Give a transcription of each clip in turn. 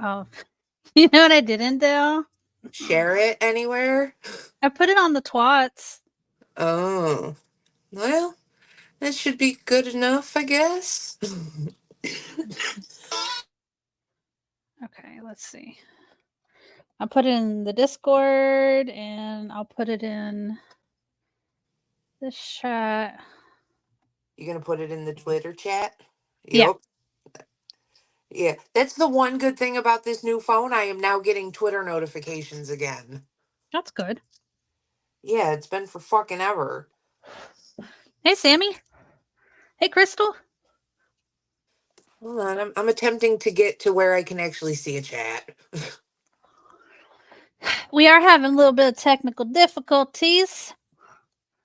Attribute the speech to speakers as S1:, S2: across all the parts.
S1: Oh, you know what I didn't do?
S2: Share it anywhere?
S1: I put it on the twats.
S2: Oh, well, that should be good enough, I guess.
S1: Okay, let's see. I'll put it in the Discord and I'll put it in this chat.
S2: You gonna put it in the Twitter chat?
S1: Yeah,
S2: Yep. Yeah, that's the one good thing about this new phone. I am now getting Twitter notifications again.
S1: that's good.
S2: Yeah, it's been for fucking ever.
S1: Hey, Sammy. Hey, Crystal.
S2: Hold on, I'm attempting to get to where I can actually see a chat.
S1: We are having a little bit of technical difficulties.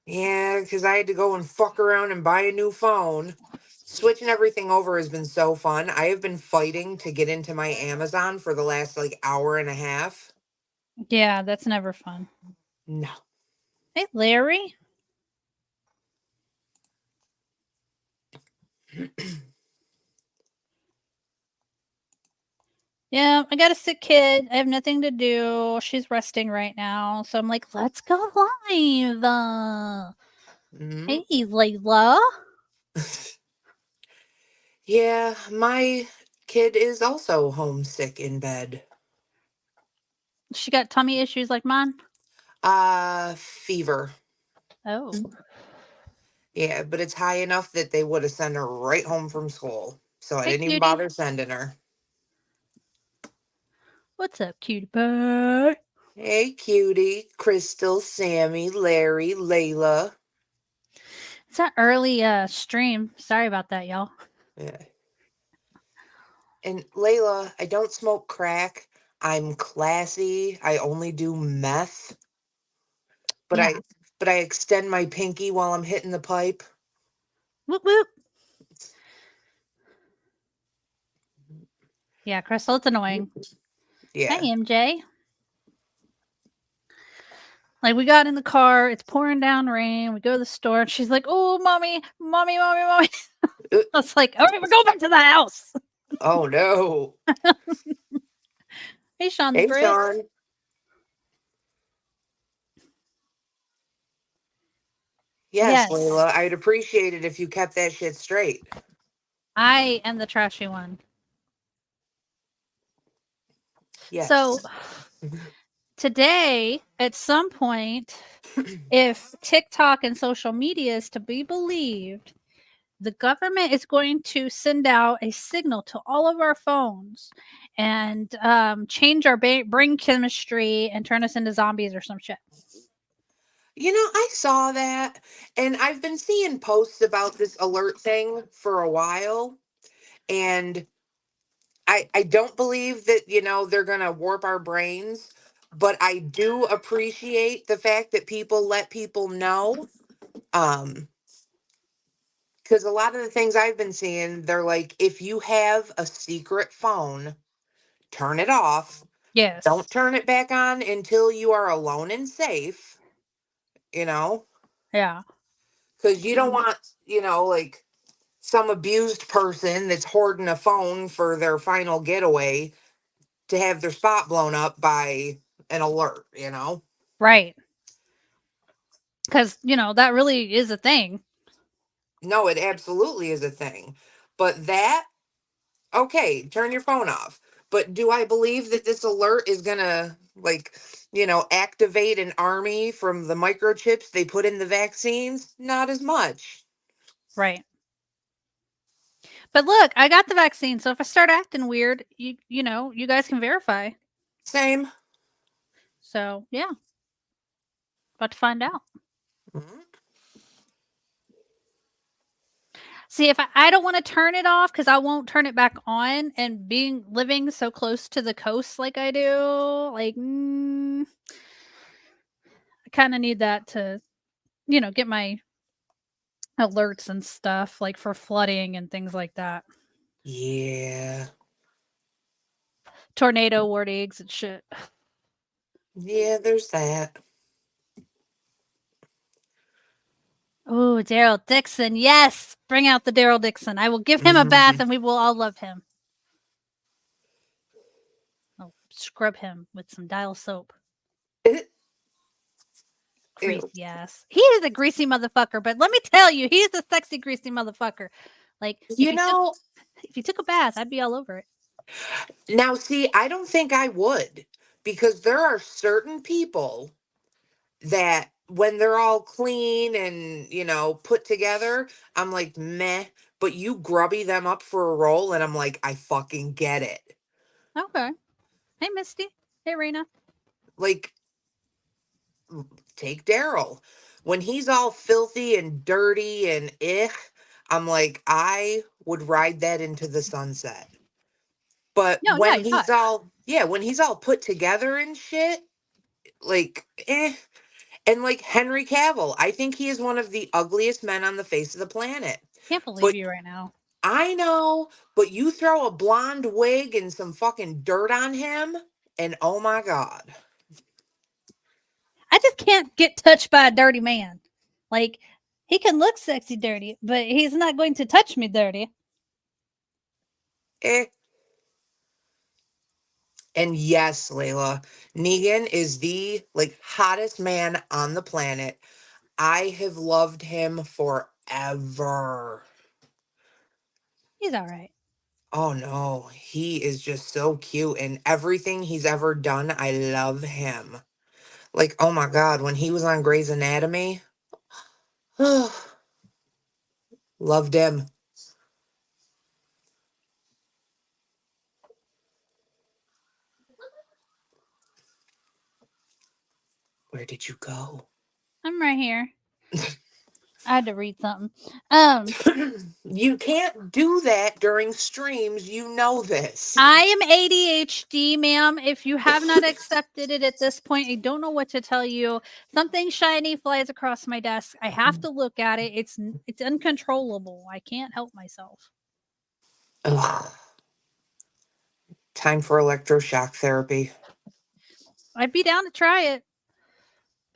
S2: Yeah, because I had to go and fuck around and buy a new phone. Switching everything over has been so fun. I have been fighting to get into my Amazon for the last like hour and a half.
S1: Yeah, that's never fun.
S2: No.
S1: Hey, Larry. Yeah, I got a sick kid. I have nothing to do. She's resting right now. So I'm like, let's go live.
S2: Mhm.
S1: Hey, Layla.
S2: Yeah, my kid is also homesick in bed.
S1: She got tummy issues like mine.
S2: Fever.
S1: Oh.
S2: Yeah, but it's high enough that they would have sent her right home from school. So I
S1: Hey,
S2: didn't even
S1: cutie.
S2: bother sending her.
S1: What's up, cutie pie?
S2: Hey, cutie, Crystal, Sammy, Larry, Layla.
S1: It's an early stream. Sorry about that, y'all.
S2: Yeah. And Layla, I don't smoke crack. I'm classy. I only do meth, but
S1: Yeah.
S2: I extend my pinky while I'm hitting the pipe.
S1: Whoop whoop. Yeah, Crystal, it's annoying. Hey,
S2: Yeah.
S1: MJ. Like, we got in the car, it's pouring down rain. We go to the store, and she's like, "Oh, mommy, mommy, mommy, mommy."
S2: Uh,
S1: I was like, "All right, we're going back to the house."
S2: Oh no.
S1: Hey, Sean the
S2: Hey,
S1: Brit.
S2: Sean. Yes,
S1: Yes,
S2: Layla, I'd appreciate it if you kept that shit straight.
S1: I am the trashy one. So,
S2: Yes.
S1: today, at some point, if TikTok and social media is to be believed, the government is going to send out a signal to all of our phones and change our brain chemistry and turn us into zombies or some shit.
S2: You know, I saw that, and I've been seeing posts about this alert thing for a while, and I don't believe that, they're going to warp our brains, but I do appreciate the fact that people let people know. Um, because a lot of the things I've been seeing, they're like, if you have a secret phone, turn it off. Don't
S1: Yes.
S2: turn it back on until you are alone and safe, you know,
S1: Yeah.
S2: because you don't want, like some abused person that's hoarding a phone for their final getaway to have their spot blown up by an alert.
S1: Right. Because, that really is a thing.
S2: No, it absolutely is a thing. But that, okay, turn your phone off. But do I believe that this alert is going to, like, activate an army from the microchips they put in the vaccines? Not as much.
S1: Right. But look, I got the vaccine. So if I start acting weird, you guys can verify.
S2: Same.
S1: So, yeah, about to find out.
S2: Mhm.
S1: See, if I don't want to turn it off because I won't turn it back on, and living so close to the coast like I do, like I kind of need that to, get my alerts and stuff like for flooding and things like that.
S2: Yeah.
S1: Tornado warnings and shit.
S2: Yeah, there's that.
S1: Oh, Daryl Dixon. Yes. Bring out the Daryl Dixon. I will give him a bath and we will all love him. I'll scrub him with some dial soap.
S2: Ew.
S1: Greasy ass. He is a greasy motherfucker, but let me tell you, he's a sexy greasy motherfucker. Like
S2: You know,
S1: if he took a bath, I'd be all over it.
S2: now see, I don't think I would, because there are certain people that when they're all clean and, put together, I'm like, meh. But you grubby them up for a roll, and I'm like, I fucking get it.
S1: Okay. Hey, Misty. Hey, Raina.
S2: Like, take Daryl. When he's all filthy and dirty and I'm like, I would ride that into the sunset. But
S1: No, yeah, he's hot.
S2: when he's all put together and shit, like, eh. And like Henry Cavill, I think he is one of the ugliest men on the face of the planet.
S1: Can't believe
S2: But
S1: you right now.
S2: I know, but you throw a blonde wig and some fucking dirt on him, and oh my God.
S1: I just can't get touched by a dirty man. Like, he can look sexy dirty, but he's not going to touch me dirty.
S2: Eh. And yes, Layla, Negan is the hottest man on the planet. I have loved him forever.
S1: He's all right.
S2: Oh no, he is just so cute, and everything he's ever done, I love him. Like, oh my God, when he was on Grey's Anatomy, loved him. Where did you go?
S1: I'm right here. I had to read something. Um,
S2: You can't do that during streams. You know this.
S1: I am ADHD, ma'am. If you have not accepted it at this point, I don't know what to tell you. Something shiny flies across my desk. I have to look at it. It's uncontrollable. I can't help myself.
S2: Ugh. Time for electroshock therapy.
S1: I'd be down to try it.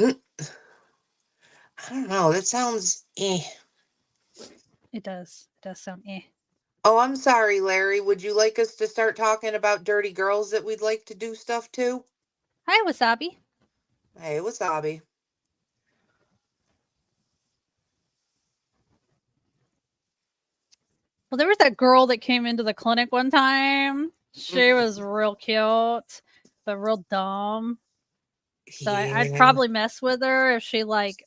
S2: Mm, I don't know. That sounds eh.
S1: It does. It does sound eh.
S2: Oh, I'm sorry, Larry. Would you like us to start talking about dirty girls that we'd like to do stuff to?
S1: Hi, Wasabi.
S2: Hey, wasabi.
S1: Well, there was that girl that came into the clinic one time. She
S2: Mm,
S1: was real cute, but real dumb. So I'd
S2: yeah,
S1: probably mess with her if she like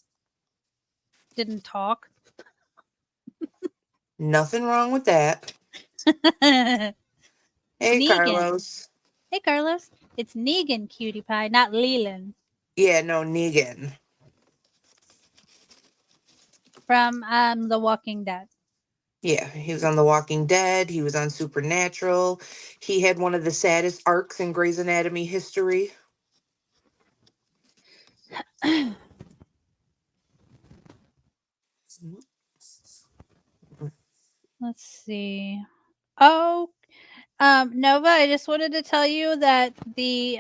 S1: didn't talk.
S2: nothing wrong with that. Hey,
S1: Negan.
S2: Carlos.
S1: Hey, Carlos. It's Negan, cutie pie, not Leland
S2: Yeah, no, Negan.
S1: from The Walking Dead.
S2: Yeah, he was on The Walking Dead. He was on Supernatural. He had one of the saddest arcs in Grey's Anatomy history.
S1: Let's see. Oh, Nova, I just wanted to tell you that the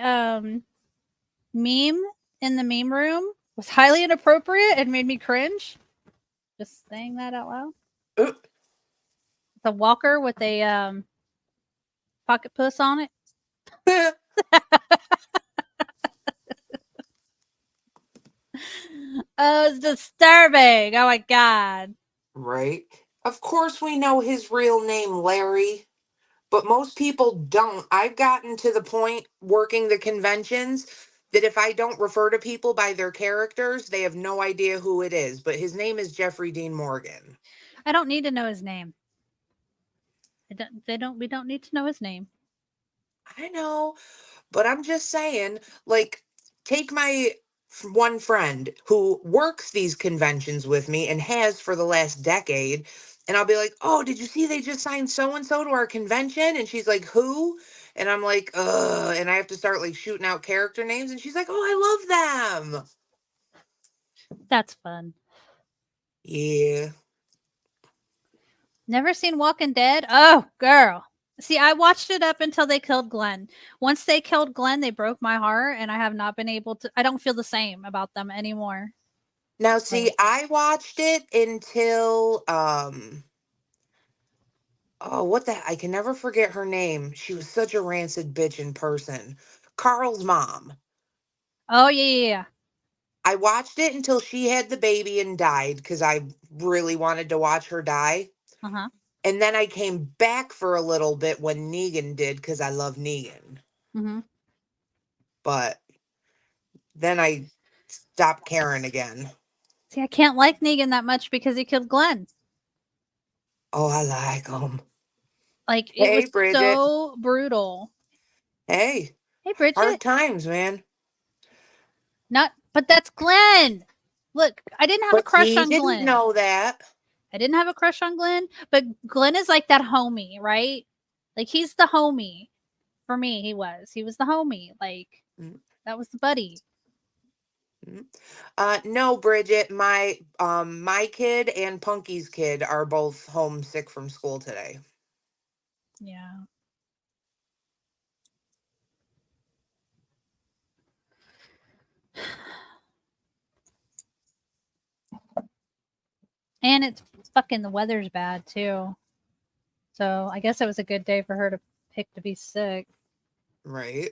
S1: meme in the meme room was highly inappropriate and made me cringe. Just saying that out loud.
S2: Uh,
S1: The walker with a pocket puss on it. Oh, it's disturbing. Oh my god.
S2: Right? Of course, we know his real name, Larry, but most people don't. I've gotten to the point working the conventions that if I don't refer to people by their characters, they have no idea who it is. But his name is Jeffrey Dean Morgan.
S1: I don't need to know his name. We don't need to know his name.
S2: I know, but I'm just saying, like, take my one friend who works these conventions with me and has for the last decade. And I'll be like, oh, did you see they just signed so and so to our convention? And she's like, who? And I'm like, and I have to start like shooting out character names. And she's like, oh, I love them.
S1: That's fun.
S2: Yeah.
S1: Never seen Walking Dead? Oh, girl. See, I watched it up until they killed Glenn. Once they killed Glenn, they broke my heart, and I have not been able to. I don't feel the same about them anymore.
S2: Now, see,
S1: Like,
S2: I watched it until Oh, what the, I can never forget her name. She was such a rancid bitch in person. Carl's mom.
S1: Oh, yeah, yeah, yeah.
S2: I watched it until she had the baby and died because I really wanted to watch her die.
S1: Uh-huh.
S2: And then I came back for a little bit when Negan did because I love Negan.
S1: Mhm.
S2: But then I stopped caring again.
S1: See, I can't like Negan that much because he killed Glenn.
S2: Oh, I like him.
S1: Like, it was
S2: Hey, Bridget.
S1: so brutal.
S2: Hey,
S1: Hey,
S2: hard
S1: Bridget.
S2: times, man.
S1: Not, but that's Glenn. Look, I didn't have a
S2: But
S1: crush
S2: he
S1: on
S2: didn't
S1: Glenn.
S2: know that.
S1: I didn't have a crush on Glenn, but Glenn is like that homie, right? Like, he's the homie. For me, he was. He was the homie. Like,
S2: Mm,
S1: that was the buddy.
S2: mm. No, Bridget, my kid and Punky's kid are both homesick from school today.
S1: Yeah. And it's fucking the weather's bad too. So I guess it was a good day for her to pick to be sick.
S2: Right?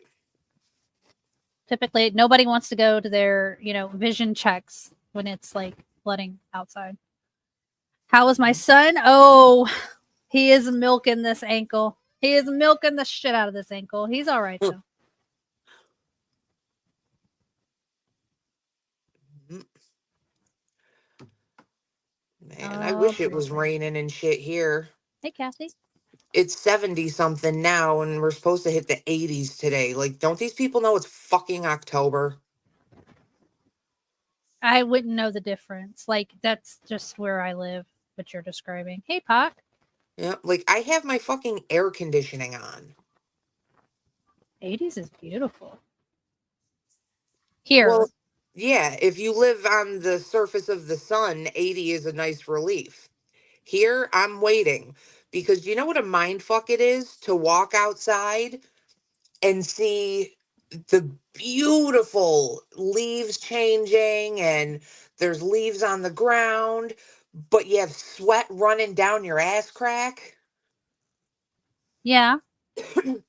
S1: Typically, nobody wants to go to their, vision checks when it's like flooding outside. How was my son? Oh, he is milking this ankle. He is milking the shit out of this ankle. He's all right though.
S2: Mm, man, I
S1: Oh,
S2: wish it was
S1: Bridget.
S2: raining and shit here.
S1: Hey, Kathy.
S2: It's 70 something now, and we're supposed to hit the 80s today. Like, don't these people know it's fucking October?
S1: I wouldn't know the difference. Like, that's just where I live, what you're describing. Hey, Pock.
S2: Yeah, like I have my fucking air conditioning on.
S1: 80s is beautiful. Here.
S2: Well, yeah, if you live on the surface of the sun, 80 is a nice relief. Here, I'm waiting because you know what a mind fuck it is to walk outside and see the beautiful leaves changing and there's leaves on the ground, but you have sweat running down your ass crack.
S1: Yeah,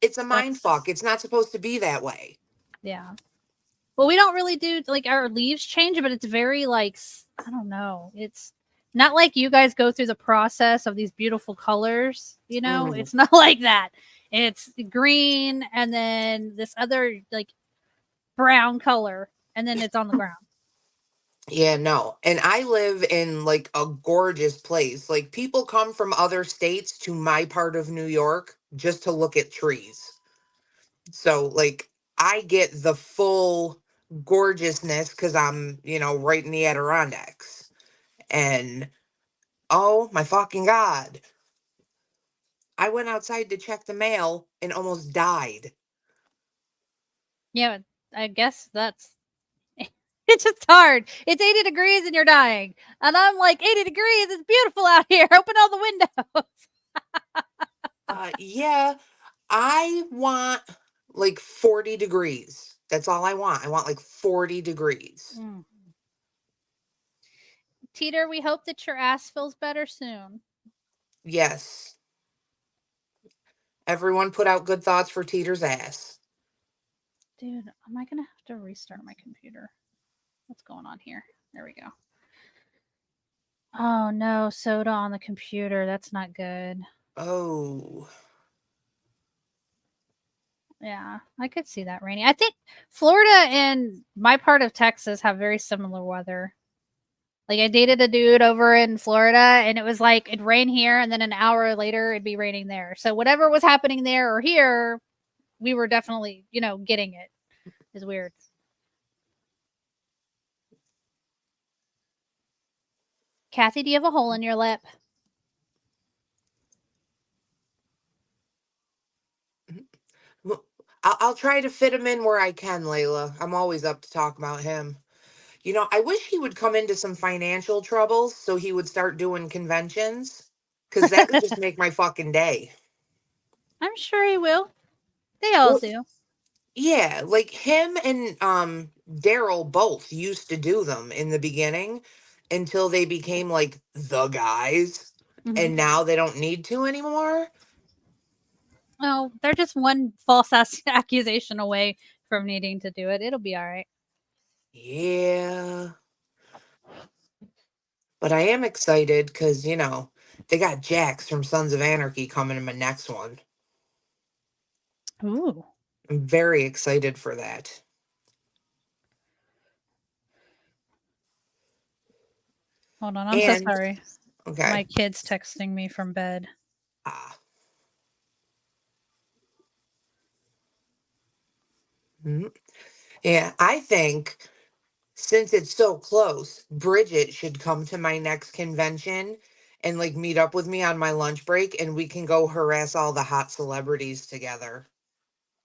S2: It's a mind
S1: that's,
S2: fuck. It's not supposed to be that way.
S1: yeah. Well, we don't really do like our leaves change, but it's very like I don't know. It's not like you guys go through the process of these beautiful colors.
S2: Mm.
S1: It's not like that. It's green and then this other like brown color, and then it's on the ground.
S2: Yeah, no. And I live in like a gorgeous place. Like people come from other states to my part of New York just to look at trees. So like I get the full gorgeousness cuz I'm, right in the Adirondacks. And oh my fucking god. I went outside to check the mail and almost died.
S1: Yeah, I guess that's it's just hard. It's 80 degrees and you're dying. And I'm like, 80 degrees, it's beautiful out here. Open all the windows.
S2: Yeah, I want like 40 degrees. That's all I want. I want like 40 degrees.
S1: Mm. Teeter, we hope that your ass feels better soon.
S2: Yes. Everyone put out good thoughts for Teeter's ass.
S1: Dude, am I going to have to restart my computer? What's going on here? There we go. Oh no, soda on the computer. That's not good.
S2: Oh.
S1: Yeah, I could see that raining. I think Florida and my part of Texas have very similar weather. Like I dated a dude over in Florida and it was like it'd rain here and then an hour later it'd be raining there. So whatever was happening there or here, we were definitely, getting it. It's weird. Kathy, do you have a hole in your lip?
S2: Well, I'll try to fit him in where I can, Layla. I'm always up to talk about him. I wish he would come into some financial troubles so he would start doing conventions because that would just make my fucking day.
S1: I'm sure he will. They all
S2: Well,
S1: do.
S2: yeah, like him and Daryl both used to do them in the beginning until they became like the guys.
S1: Hmm.
S2: and now they don't need to anymore.
S1: Oh, they're just one false accusation away from needing to do it. It'll be all right.
S2: Yeah, but I am excited because they got Jax from Sons of Anarchy coming in my next one.
S1: Ooh,
S2: I'm very excited for that.
S1: hold on. I'm so
S2: And
S1: sorry.
S2: okay,
S1: My kid's texting me from bed.
S2: ah, mm, yeah, I think since it's so close, Bridget should come to my next convention and like meet up with me on my lunch break, and we can go harass all the hot celebrities together.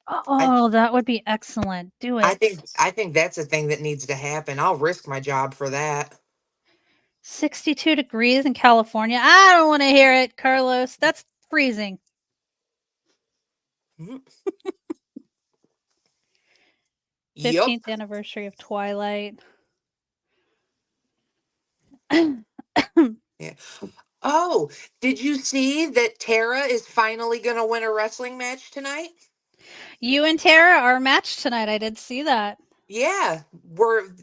S2: I
S1: Oh, that would be excellent. Do
S2: I
S1: it.
S2: think I think that's a thing that needs to happen. I'll risk my job for that.
S1: 62 degrees in California. I don't want to hear it, Carlos. That's freezing.
S2: Mhm. Yup.
S1: 15th anniversary of Twilight.
S2: Yeah. Oh, did you see that Tara is finally gonna win a wrestling match tonight?
S1: You and Tara are matched tonight. I did see that.
S2: Yeah,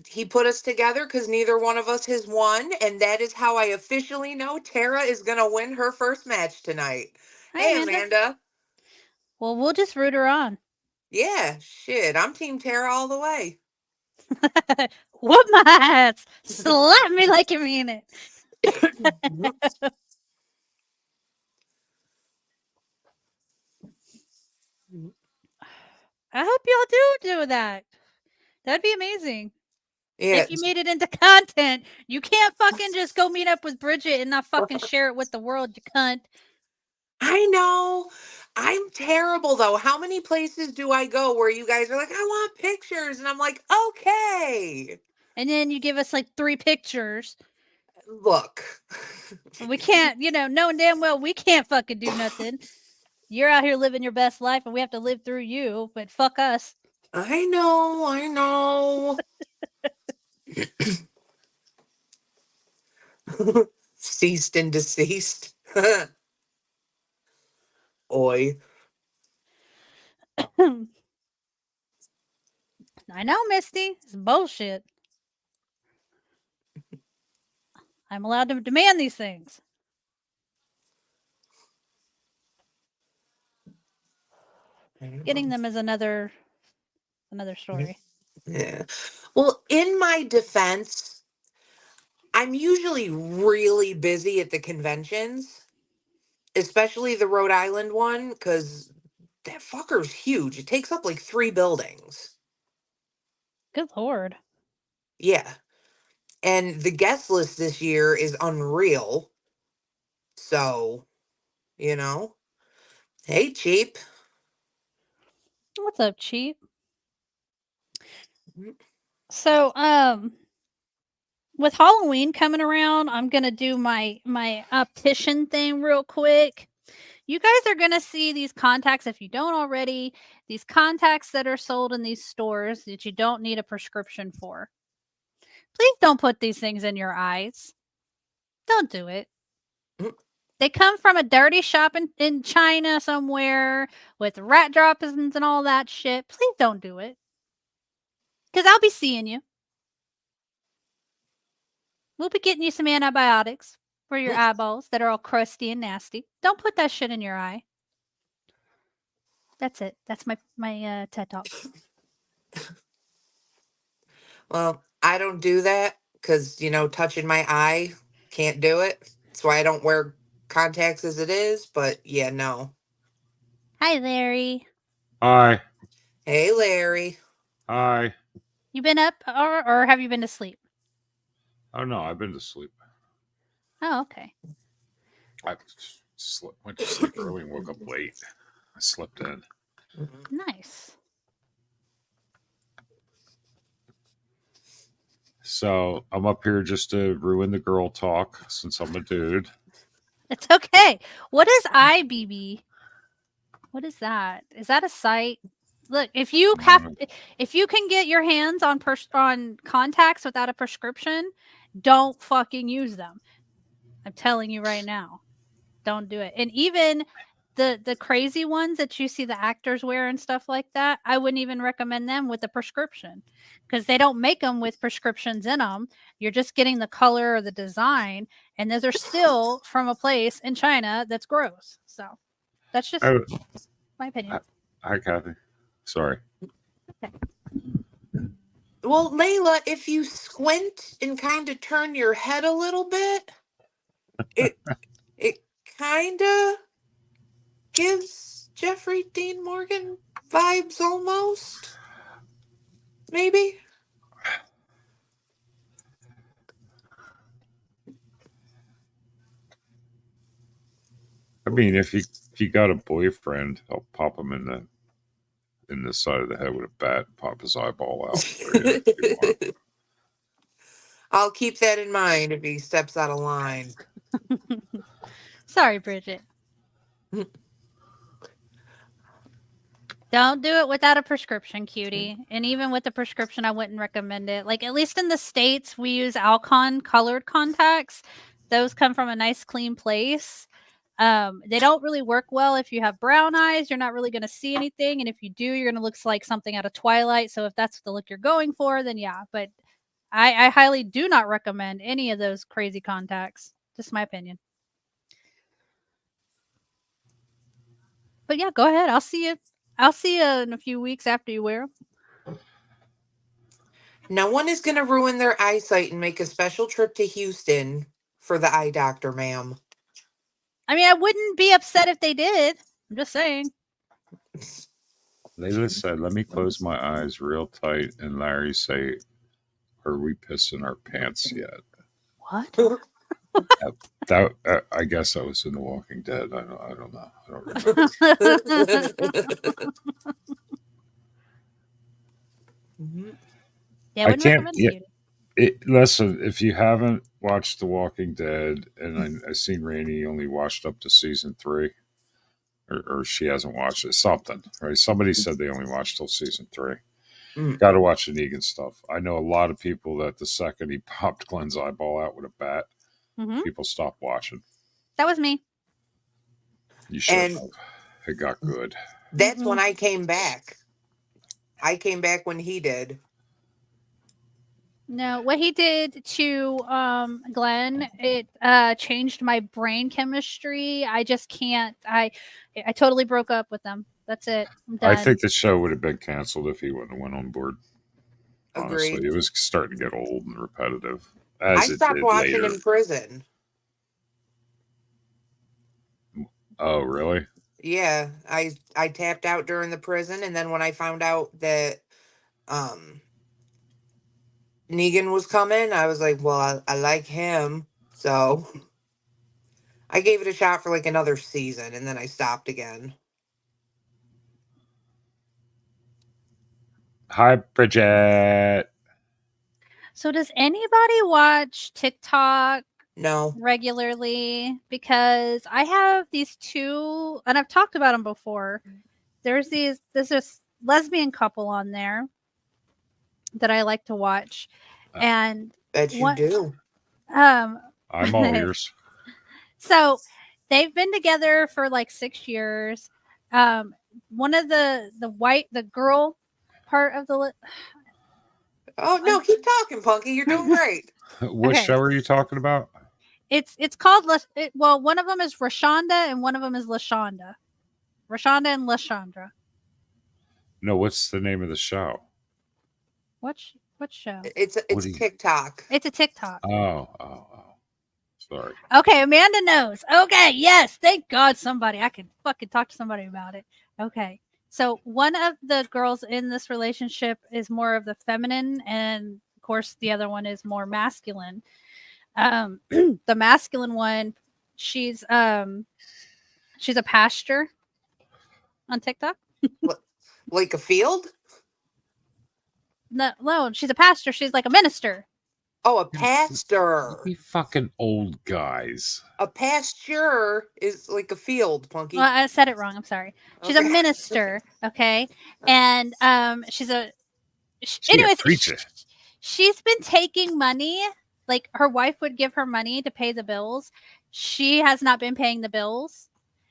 S2: he put us together because neither one of us has won, and that is how I officially know Tara is gonna win her first match tonight.
S1: Hi,
S2: Hey,
S1: Amanda.
S2: Amanda.
S1: Well, we'll just root her on.
S2: Yeah, shit, I'm Team Tara all the way.
S1: Whoop my ass. Slap me like you mean it. I hope y'all do that. That'd be amazing.
S2: Yeah,
S1: If you made it into content, you can't fucking just go meet up with Bridget and not fucking share it with the world, you cunt.
S2: I know. I'm terrible though. How many places do I go where you guys are like, I want pictures? And I'm like, okay.
S1: And then you give us like 3 pictures.
S2: Look.
S1: And we can't, knowing damn well we can't fucking do nothing. You're out here living your best life and we have to live through you, but fuck us.
S2: I know, I know. Ceased and deceased. Oi.
S1: I know, Misty. It's bullshit. I'm allowed to demand these things. Getting them is another story.
S2: Yeah. Well, in my defense, I'm usually really busy at the conventions, especially the Rhode Island one, because that fucker's huge. It takes up like 3 buildings.
S1: Good lord.
S2: Yeah. And the guest list this year is unreal. So, you know, hey, cheap.
S1: What's up, cheap?
S2: Mm,
S1: So, with Halloween coming around, I'm gonna do my optician thing real quick. You guys are gonna see these contacts if you don't already. These contacts that are sold in these stores that you don't need a prescription for. Please don't put these things in your eyes. Don't do it.
S2: mm.
S1: They come from a dirty shop in China somewhere with rat droppings and all that shit. Please don't do it. Because I'll be seeing you. We'll be getting you some antibiotics for your eyeballs that are all crusty and nasty. Don't put that shit in your eye. That's it. That's my TED talk.
S2: Well, I don't do that because, touching my eye, can't do it. That's why I don't wear contacts as it is. But yeah, no.
S1: Hi, Larry.
S3: Hi.
S2: Hey, Larry.
S3: Hi.
S1: You been up or have you been to sleep?
S3: Oh no, I've been to sleep.
S1: Oh, okay.
S3: I went to sleep early and woke up late. I slept in.
S2: Mhm.
S1: Nice.
S3: So I'm up here just to ruin the girl talk since I'm a dude.
S1: It's okay. What is IBB? What is that? Is that a site? Look,
S3: Mm,
S1: if you can get your hands on contacts without a prescription, don't fucking use them. I'm telling you right now. don't do it. And even the crazy ones that you see the actors wear and stuff like that, I wouldn't even recommend them with a prescription because they don't make them with prescriptions in them. You're just getting the color or the design, and those are still from a place in China that's gross. So that's just
S3: Oh,
S1: my opinion.
S3: hi, Kathy. Sorry.
S2: Well, Layla, if you squint and kind of turn your head a little bit, it it kind of gives Jeffrey Dean Morgan vibes almost. Maybe.
S3: I mean, if you got a boyfriend, I'll pop him in the side of the head with a bat, and pop his eyeball out for you if you want.
S2: I'll keep that in mind if he steps out of line.
S1: Sorry, Bridget. Don't do it without a prescription, cutie. And even with the prescription, I wouldn't recommend it. Like, at least in the States, we use Alcon colored contacts. Those come from a nice, clean place. They don't really work well if you have brown eyes. You're not really going to see anything. And if you do, you're going to look like something out of Twilight. So if that's the look you're going for, then yeah. But I highly do not recommend any of those crazy contacts. Just my opinion. But yeah, go ahead. I'll see you. I'll see you in a few weeks after you wear them.
S2: No one is going to ruin their eyesight and make a special trip to Houston for the eye doctor, ma'am.
S1: I mean, I wouldn't be upset if they did. I'm just saying.
S3: Layla said, "Let me close my eyes real tight," and Larry say, "Are we pissing our pants yet?"
S1: What?
S3: I guess that was in The Walking Dead. I don't know. I don't remember.
S1: Yeah, I
S3: I
S1: wouldn't
S3: can't.
S1: recommend
S3: Yeah,
S1: it.
S3: listen, if you haven't watched The Walking Dead, and I seen Rainey only watched up to season 3, or she hasn't watched it, something, right? Somebody said they only watched till season 3. Got to watch the Negan stuff. I know a lot of people that the second he popped Glenn's eyeball out with a bat, people stopped watching.
S1: That was me.
S3: You should
S2: And
S3: have. It got good.
S2: that's when I came back. I came back when he did.
S1: No, what he did to Glenn, it changed my brain chemistry. I just can't. I totally broke up with them. That's it. I'm
S3: I
S1: done.
S3: think the show would have been canceled if he wouldn't have went on board. Honestly,
S2: Agreed.
S3: it was starting to get old and repetitive,
S2: I
S3: as it
S2: stopped
S3: did
S2: watching
S3: later.
S2: in prison.
S3: Oh, really?
S2: Yeah, I tapped out during the prison, and then when I found out that Negan was coming, I was like, well, I like him, so I gave it a shot for like another season, and then I stopped again.
S3: Hi, Bridget.
S1: So, does anybody watch TikTok
S2: No.
S1: regularly? Because I have these two, and I've talked about them before. There's this lesbian couple on there that I like to watch, and
S2: Bet you
S1: what
S2: do.
S3: I'm all ears.
S1: So they've been together for like 6 years. One of the girl part of the
S2: Oh no, keep talking, Punky. You're doing great.
S3: What
S1: Okay.
S3: show are you talking about?
S1: It's called well, one of them is Rashonda and one of them is Lashonda. Rashonda and Lashandra.
S3: No, what's the name of the show?
S1: What show?
S2: It's TikTok.
S1: It's a TikTok.
S3: Oh. Sorry.
S1: Okay, Amanda knows. Okay, yes, thank God somebody. I can fucking talk to somebody about it. Okay. So one of the girls in this relationship is more of the feminine, and of course the other one is more masculine. The masculine one, she's a pastor on TikTok.
S2: Like a field?
S1: No, she's a pastor. She's like a minister.
S2: Oh, a pastor.
S3: You fucking old guys.
S2: A pasture is like a field, Punky.
S1: Well, I said it wrong. I'm sorry. She's a minister, okay, and she's a. Anyways, she's been taking money. Like her wife would give her money to pay the bills, She has not been paying the bills.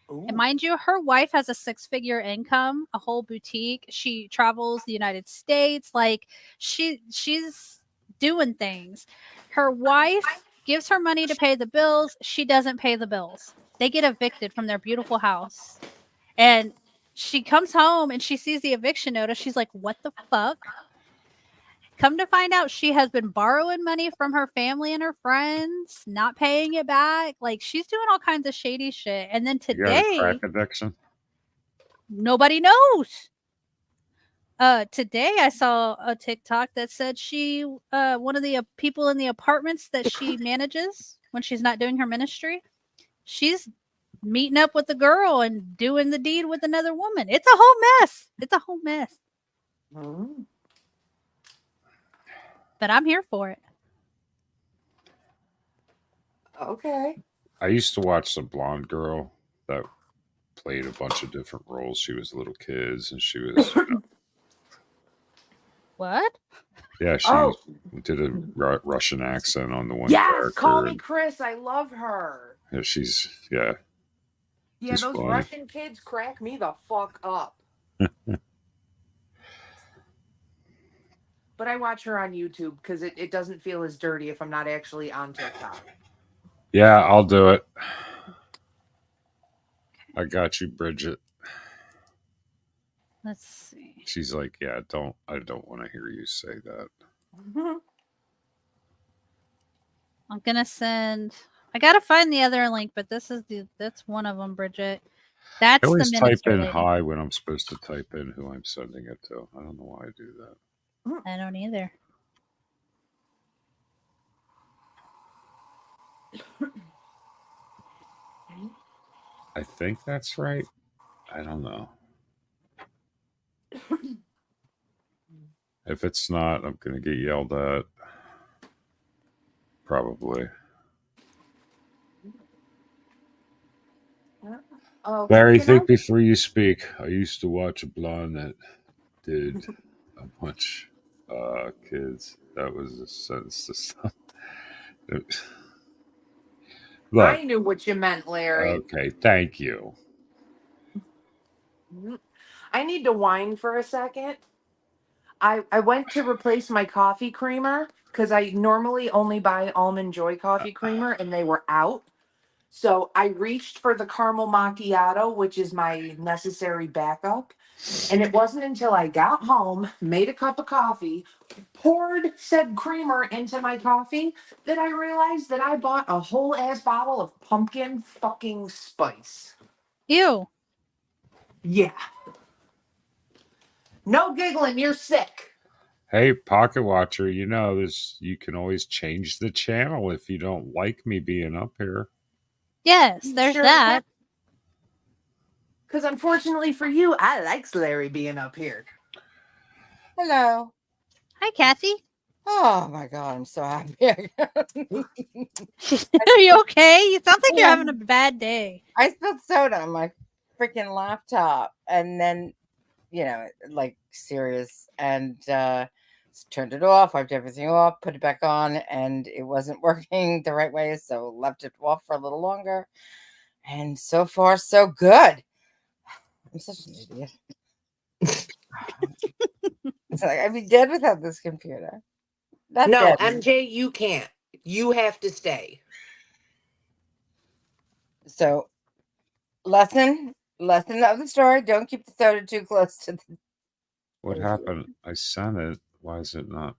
S1: And
S2: Ooh.
S1: mind you, her wife has a 6-figure income, a whole boutique. She travels the United States. Like she's doing things. Her wife gives her money to pay the bills. She doesn't pay the bills. They get evicted from their beautiful house. And she comes home and she sees the eviction notice. She's like, "What the fuck?" Come to find out, she has been borrowing money from her family and her friends, not paying it back. Like she's doing all kinds of shady shit. And then
S3: You got a crack
S1: today,
S3: addiction?
S1: nobody knows. Today I saw a TikTok that said she, one of the people in the apartments that she manages when she's not doing her ministry, she's meeting up with the girl and doing the deed with another woman. It's a whole mess. It's a whole mess.
S2: Mm.
S1: But I'm here for it.
S2: Okay.
S3: I used to watch the blonde girl that played a bunch of different roles. She was little kids, and she was,
S1: What?
S3: yeah, she
S2: Oh,
S3: did a Russian accent on the one
S2: yes. Call
S3: character,
S2: me
S3: and
S2: Chris. I love her.
S3: yeah, she's
S2: Yeah,
S3: she's
S2: those
S3: funny.
S2: Russian kids crack me the fuck up. But I watch her on YouTube because it doesn't feel as dirty if I'm not actually on TikTok.
S3: Yeah, I'll do it. I got you, Bridget.
S1: Let's see.
S3: She's like, yeah, I don't want to hear you say that.
S1: I'm gonna send. I gotta find the other link, but that's one of them, Bridget.
S3: I
S1: That's the
S3: always type
S1: minister
S3: in
S1: lady.
S3: hi when I'm supposed to type in who I'm sending it to. I don't know why I do that.
S1: I don't either.
S3: I think that's right. I don't know. If it's not, I'm gonna get yelled at. Probably.
S2: Oh,
S3: Barry,
S2: can I?
S3: think before you speak. I used to watch a blonde that did a bunch kids. That was a sentence to stop. Look,
S2: I knew what you meant, Larry.
S3: okay, thank you.
S2: I need to whine for a second. I went to replace my coffee creamer because I normally only buy Almond Joy coffee creamer and they were out. So I reached for the caramel macchiato, which is my necessary backup. And it wasn't until I got home, made a cup of coffee, poured said creamer into my coffee that I realized that I bought a whole ass bottle of pumpkin fucking spice.
S1: Ew.
S2: Yeah. No giggling, you're sick.
S3: Hey, Pocket Watcher, you know this. You can always change the channel if you don't like me being up here.
S1: Yes, there's
S2: Sure.
S1: that.
S2: Because unfortunately for you, I like Larry being up here.
S4: Hello.
S1: Hi, Kathy.
S4: Oh my God, I'm so happy.
S1: Are you okay? You sound like you're
S4: Yeah.
S1: having a bad day.
S4: I spilled soda on my freaking laptop and then, like serious, and turned it off, wiped everything off, put it back on, and it wasn't working the right way, so left it off for a little longer. And so far, so good. I'm such an idiot. It's like I'd be dead without this computer. Not
S2: No,
S4: dead.
S2: MJ, you can't. You have to stay.
S4: So, lesson of the story: don't keep the soda too close to the.
S3: What happened? I sent it. Why is it not?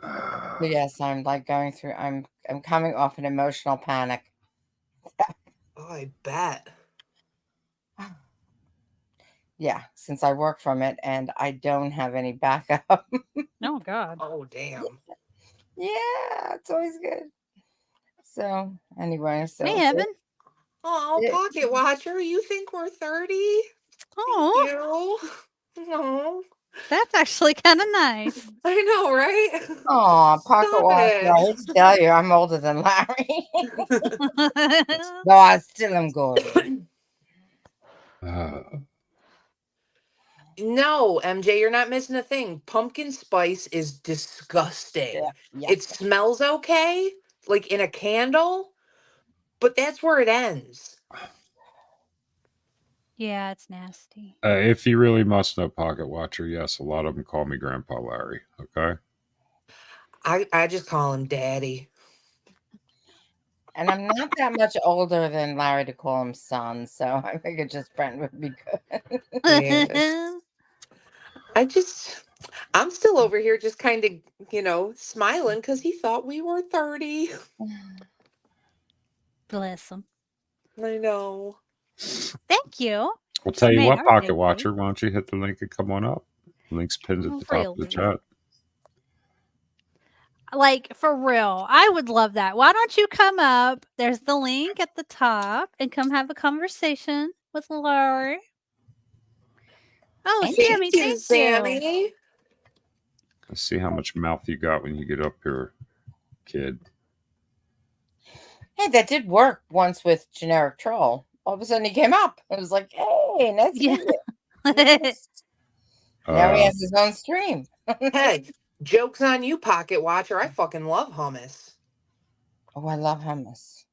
S4: But yes, I'm like going through. I'm coming off an emotional panic.
S2: Oh, I bet.
S4: Yeah, since I work from it and I don't have any backup.
S1: Oh God.
S2: Oh, damn.
S4: Yeah, it's always good. So anyway,
S1: Hey, Evan.
S2: Oh, Pocket Watcher, you think we're 30?
S1: Oh,
S2: You? Oh,
S1: that's actually kind of nice.
S2: I know, right?
S4: Oh, pocket
S2: Stop
S4: watch. I hate to tell you, I'm older than Larry. No, I still am good.
S2: No, MJ, you're not missing a thing. Pumpkin spice is disgusting.
S4: Yeah.
S2: It smells okay, like in a candle, but that's where it ends.
S1: Yeah, it's nasty.
S3: If you really must know Pocket Watcher, yes, a lot of them call me Grandpa Larry. Okay.
S2: I just call him Daddy.
S4: And I'm not that much older than Larry to call him son, so I figured just Brent would be good.
S2: Yeah. I'm still over here just kind of, smiling because he thought we were 30.
S1: Bless him.
S2: I know.
S1: Thank you.
S3: I'll tell
S1: You
S3: you
S1: made
S3: what,
S1: our
S3: Pocket
S1: day,
S3: Watcher, why don't you hit the link and come on up? Link's pinned at the top of the
S1: Really?
S3: chat.
S1: Like, for real. I would love that. Why don't you come up? There's the link at the top and come have a conversation with Laurie. Oh,
S4: Thank
S1: Sammy,
S2: Thank you,
S1: thank you.
S2: Sammy.
S3: Let's see how much mouth you got when you get up here, kid.
S4: Hey, that did work once with Generic Troll. All of a sudden he came up. I was like, hey, nice to
S1: Yeah.
S4: meet you. Now he has his own stream.
S2: Hey, joke's on you, Pocket Watcher. I fucking love hummus.
S4: Oh, I love hummus.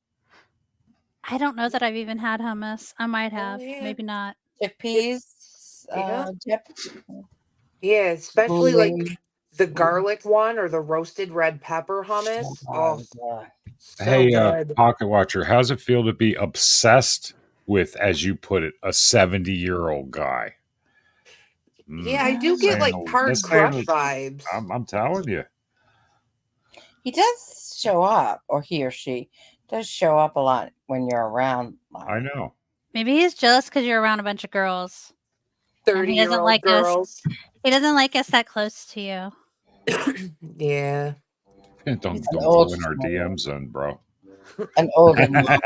S1: I don't know that I've even had hummus. I might have,
S2: yeah.
S1: maybe not.
S4: Chickpeas,
S2: Yeah.
S4: dip.
S2: Yeah, especially like
S4: Boooo.
S2: the garlic one or the roasted red pepper hummus. Oh, so
S3: Hey,
S2: good.
S3: Pocket Watcher, how's it feel to be obsessed with, as you put it, a 70-year-old guy?
S2: Yeah, I do get like hard crush vibes.
S3: I'm telling you.
S4: He does show up, or he or she does show up a lot when you're around.
S3: I know.
S1: Maybe he's jealous because you're around a bunch of girls. And he doesn't
S2: 30-year-old
S1: like us.
S2: girls.
S1: He doesn't like us that close to you.
S2: Yeah.
S3: Don't
S4: An
S3: go
S4: old
S3: in our
S4: school.
S3: DMs then, bro.
S4: An older man.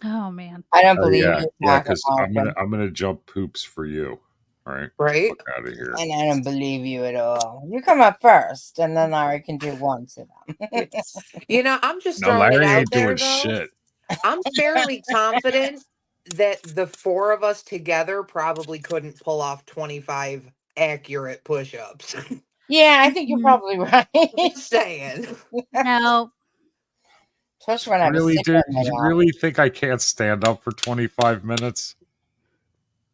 S1: Oh man.
S4: I don't believe
S3: yeah,
S4: you,
S3: yeah,
S4: Pocket
S3: because
S4: Watcher.
S3: I'm gonna jump poops for you. All right,
S2: Right?
S3: fuck out of here.
S4: And I don't believe you at all. You come up first, and then Larry can do one to them.
S2: I'm just
S3: No,
S2: throwing it
S3: Larry
S2: out
S3: ain't
S2: there
S3: doing
S2: though.
S3: shit.
S2: I'm fairly confident that the four of us together probably couldn't pull off 25 accurate push-ups.
S4: Yeah, I think you're probably right.
S2: Just saying.
S1: No.
S4: Especially when I was
S3: Really,
S4: sick
S3: dude?
S4: that night
S3: You
S4: off.
S3: really think I can't stand up for 25 minutes?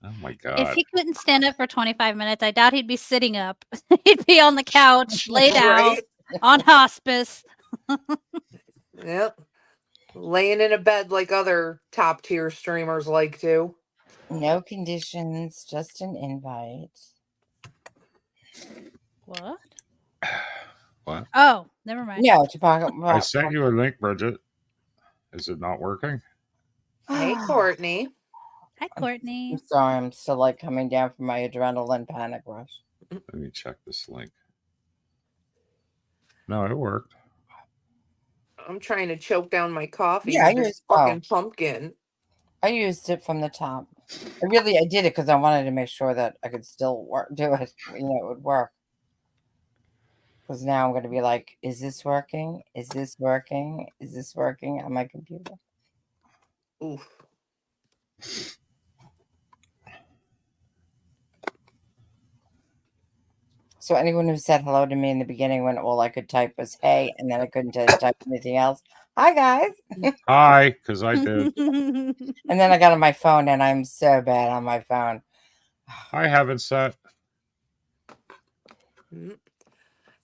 S3: Oh my
S1: If
S3: god!
S1: he couldn't stand up for 25 minutes, I doubt he'd be sitting up. He'd be on the couch, laid out,
S2: Right?
S1: on hospice.
S2: Yep. Laying in a bed like other top tier streamers like to.
S4: No conditions, just an invite.
S1: What?
S3: What?
S1: Oh, never mind.
S4: No, to Pocket
S3: I sent you a link, Bridget. Is it not working?
S2: Hey, Courtney.
S1: Hi,
S4: I'm
S1: Courtney.
S4: sorry, I'm still like coming down from my adrenaline panic rush.
S3: Let me check this link. No, it worked.
S2: I'm trying to choke down my coffee
S4: Yeah,
S2: with this fucking pumpkin.
S4: I used it from the top. I did it because I wanted to make sure that I could still do it. It would work. Because now I'm going to be like, is this working? Is this working? Is this working on my computer?
S2: Oof.
S4: So anyone who said hello to me in the beginning when all I could type was hey, and then I couldn't type anything else. Hi, guys.
S3: Hi, because I did.
S4: And then I got on my phone, and I'm so bad on my phone.
S3: I haven't set.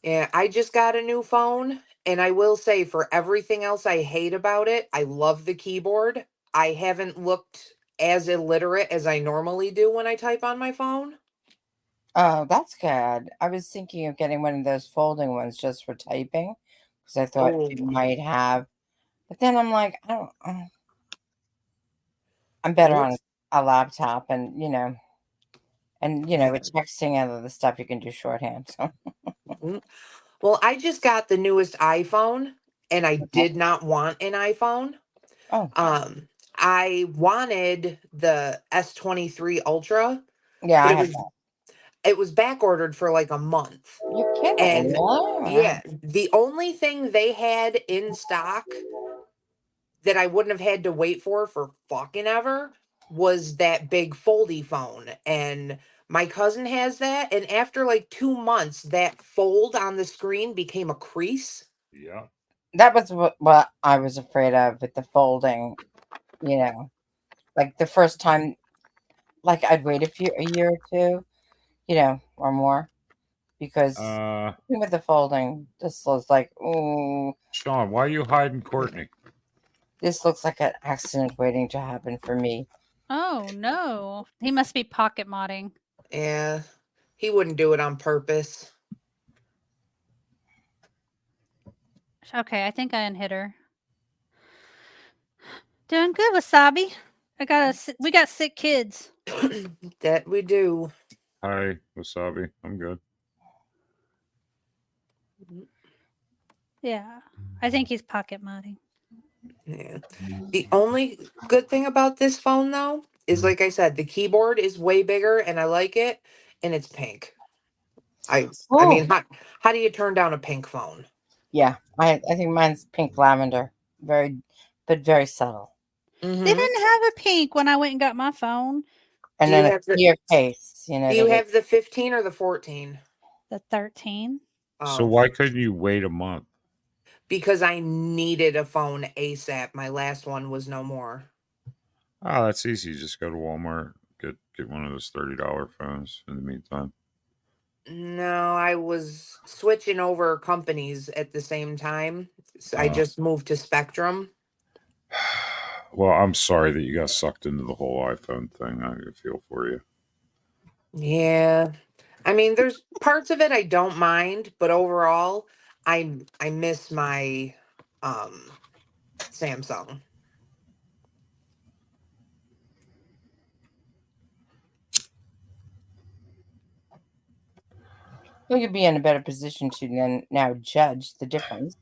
S2: Yeah, I just got a new phone, and I will say for everything else I hate about it, I love the keyboard. I haven't looked as illiterate as I normally do when I type on my phone.
S4: Oh, that's good. I was thinking of getting one of those folding ones just for typing because I thought it
S2: Oh,
S4: might have. But then I'm like, I don't. I'm better on a laptop, and with texting and other stuff, you can do shorthand. So
S2: well, I just got the newest iPhone, and I did not want an iPhone.
S4: oh
S2: I wanted the S23 Ultra,
S4: yeah,
S2: but
S4: I
S2: it
S4: have
S2: was
S4: that.
S2: it was back ordered for like a month.
S4: You're kidding?
S2: And
S4: Really?
S2: yeah, the only thing they had in stock that I wouldn't have had to wait for fucking ever was that big foldy phone. And My cousin has that, and after like 2 months, that fold on the screen became a crease.
S3: Yeah.
S4: That was what I was afraid of with the folding. You know, like the first time, like I'd wait a year or two, or more, because
S3: Uh,
S4: with the folding, this was like, oh,
S3: Sean, why are you hiding Courtney?
S4: this looks like an accident waiting to happen for me.
S1: Oh no. He must be pocket modding.
S2: Yeah, he wouldn't do it on purpose.
S1: Okay, I think I unhit her. Doing good, Wasabi. We got sick kids.
S2: That we do.
S3: Hi, Wasabi. I'm good.
S1: Yeah. I think he's pocket modding.
S2: Yeah. The only good thing about this phone, though, is like I said, the keyboard is way bigger, and I like it, and it's pink. I
S4: Oh,
S2: mean, how do you turn down a pink phone?
S4: yeah. I think mine's pink lavender, but very subtle.
S1: They
S2: Mm-hmm.
S1: didn't have a pink when I went and got my phone.
S4: And
S2: Do you
S4: then a
S2: have the
S4: clear case.
S2: Do you have the 15 or the 14?
S1: The 13.
S3: So
S2: Oh,
S3: why couldn't you wait a month?
S2: because I needed a phone ASAP. My last one was no more.
S3: Oh, that's easy. Just go to Walmart, get one of those $30 phones in the meantime.
S2: No, I was switching over companies at the same time. So I
S3: Uh,
S2: just moved to Spectrum.
S3: well, I'm sorry that you got sucked into the whole iPhone thing. I feel for you.
S2: Yeah. I mean, there's parts of it I don't mind, but overall, I miss my um Samsung.
S4: Well, you'll be in a better position to then now judge the difference.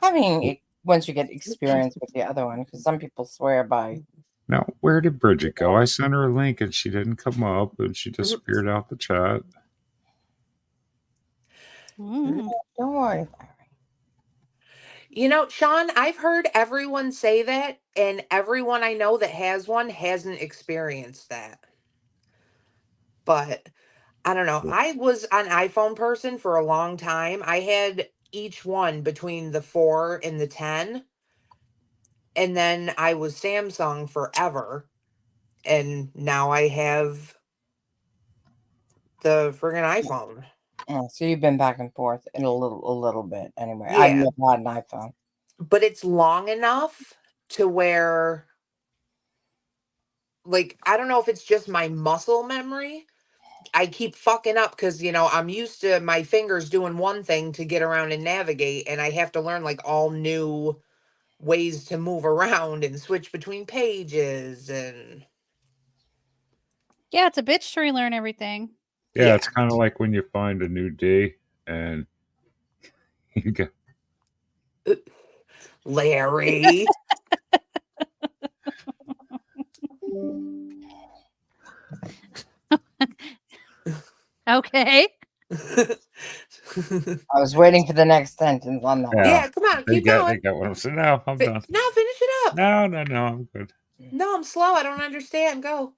S4: Having it once you get experience with the other one, because some people swear by.
S3: Now, where did Bridget go? I sent her a link and she didn't come up and she disappeared out the chat.
S1: Mm.
S4: Don't worry about it.
S2: You know, Sean, I've heard everyone say that, and everyone I know that has one hasn't experienced that. But I don't know. I was an iPhone person for a long time. I had each one between the 4 and the 10. And then I was Samsung forever. And now I have the friggin' iPhone.
S4: Oh, so you've been back and forth in a little bit anyway. I've
S2: Yeah.
S4: never had an iPhone.
S2: But it's long enough to where, like, I don't know if it's just my muscle memory. I keep fucking up because, I'm used to my fingers doing one thing to get around and navigate. And I have to learn, like, all new ways to move around and switch between pages. And
S1: Yeah, it's a bitch to relearn everything.
S3: Yeah,
S2: yeah.
S3: it's kind of like when you find a new D and you go,
S2: Larry.
S1: Okay.
S4: I was waiting for the next sentence on that.
S3: yeah,
S2: Yeah, come on, keep going.
S3: they got what I'm saying. No, I'm done.
S2: Now finish it up.
S3: No, I'm good.
S2: No, I'm slow. I don't understand. Go.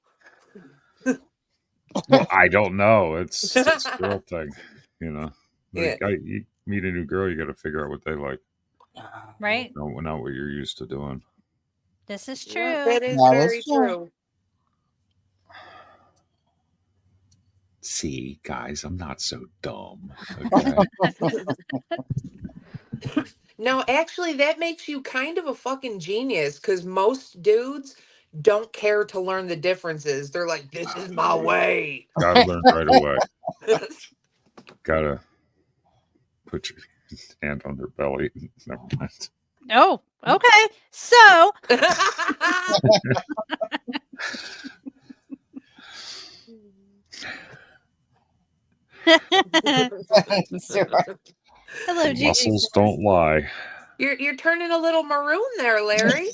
S3: Well, I don't know. It's a girl thing, you know.
S2: Yeah.
S3: Like you meet a new girl, you got to figure out what they like.
S1: Right.
S3: No, not what you're used to doing.
S1: This is
S2: Yeah,
S1: true.
S2: that is
S4: That
S2: very
S4: is true.
S2: true.
S3: See, guys, I'm not so dumb. Okay.
S2: No, actually, that makes you kind of a fucking genius because most dudes don't care to learn the differences. They're like, this is my way.
S3: Gotta learn right away. Gotta put your hand on their belly. Never mind.
S1: Oh, okay. So,
S4: Sure.
S1: hello, Gigi.
S3: Muscles don't lie.
S2: You're turning a little maroon there, Larry.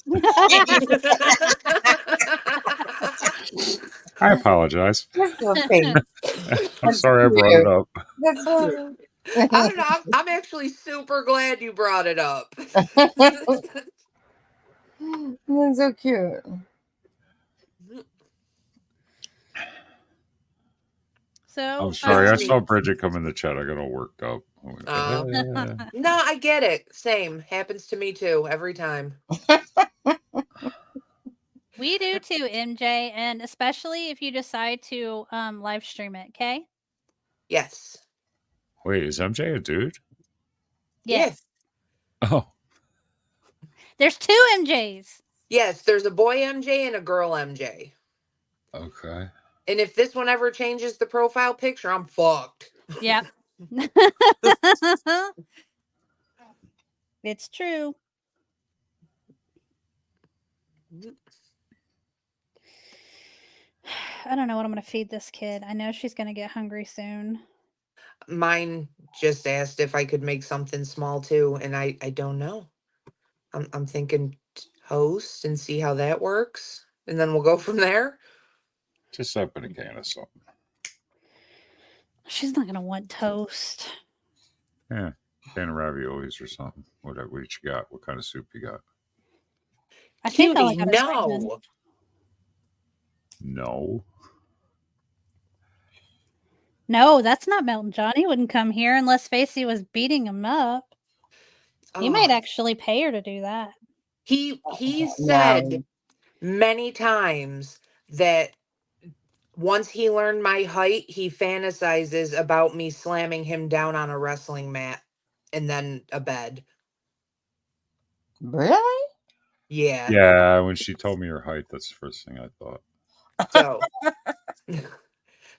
S3: I apologize.
S4: Just a face.
S3: I'm sorry I brought it up.
S4: That's cute.
S2: I don't know. I'm actually super glad you brought it up.
S4: That's so cute.
S1: So
S3: I'm sorry. I
S2: That's
S3: saw
S2: me.
S3: Bridget come in the chat. I got all worked up. I went,
S2: No, I get it. Same. Happens to me too, every time.
S1: we do too, MJ, and especially if you decide to live stream it, okay?
S2: Yes.
S3: Wait, is MJ a dude?
S1: Yes.
S3: Oh,
S1: There's 2 MJs.
S2: Yes, there's a boy MJ and a girl MJ.
S3: okay.
S2: And if this one ever changes the profile picture, I'm fucked.
S1: Yep. It's true. I don't know what I'm going to feed this kid. I know she's going to get hungry soon.
S2: Mine just asked if I could make something small too, and I don't know. I'm thinking toast and see how that works, and then we'll go from there.
S3: Just open a can of something.
S1: She's not going to want toast.
S3: Yeah, can of raviolis or something. Whatever. What you got? What kind of soup you got?
S1: I think all I
S2: Cutie,
S1: got is ramen.
S2: no.
S3: No.
S1: No, that's not Melton John. He wouldn't come here unless Facey was beating him up. You might
S2: Oh,
S1: actually pay her to do that.
S2: he
S4: No.
S2: said many times that once he learned my height, he fantasizes about me slamming him down on a wrestling mat and then a bed.
S4: Really?
S2: Yeah.
S3: Yeah, when she told me her height, that's the first thing I thought.
S2: So,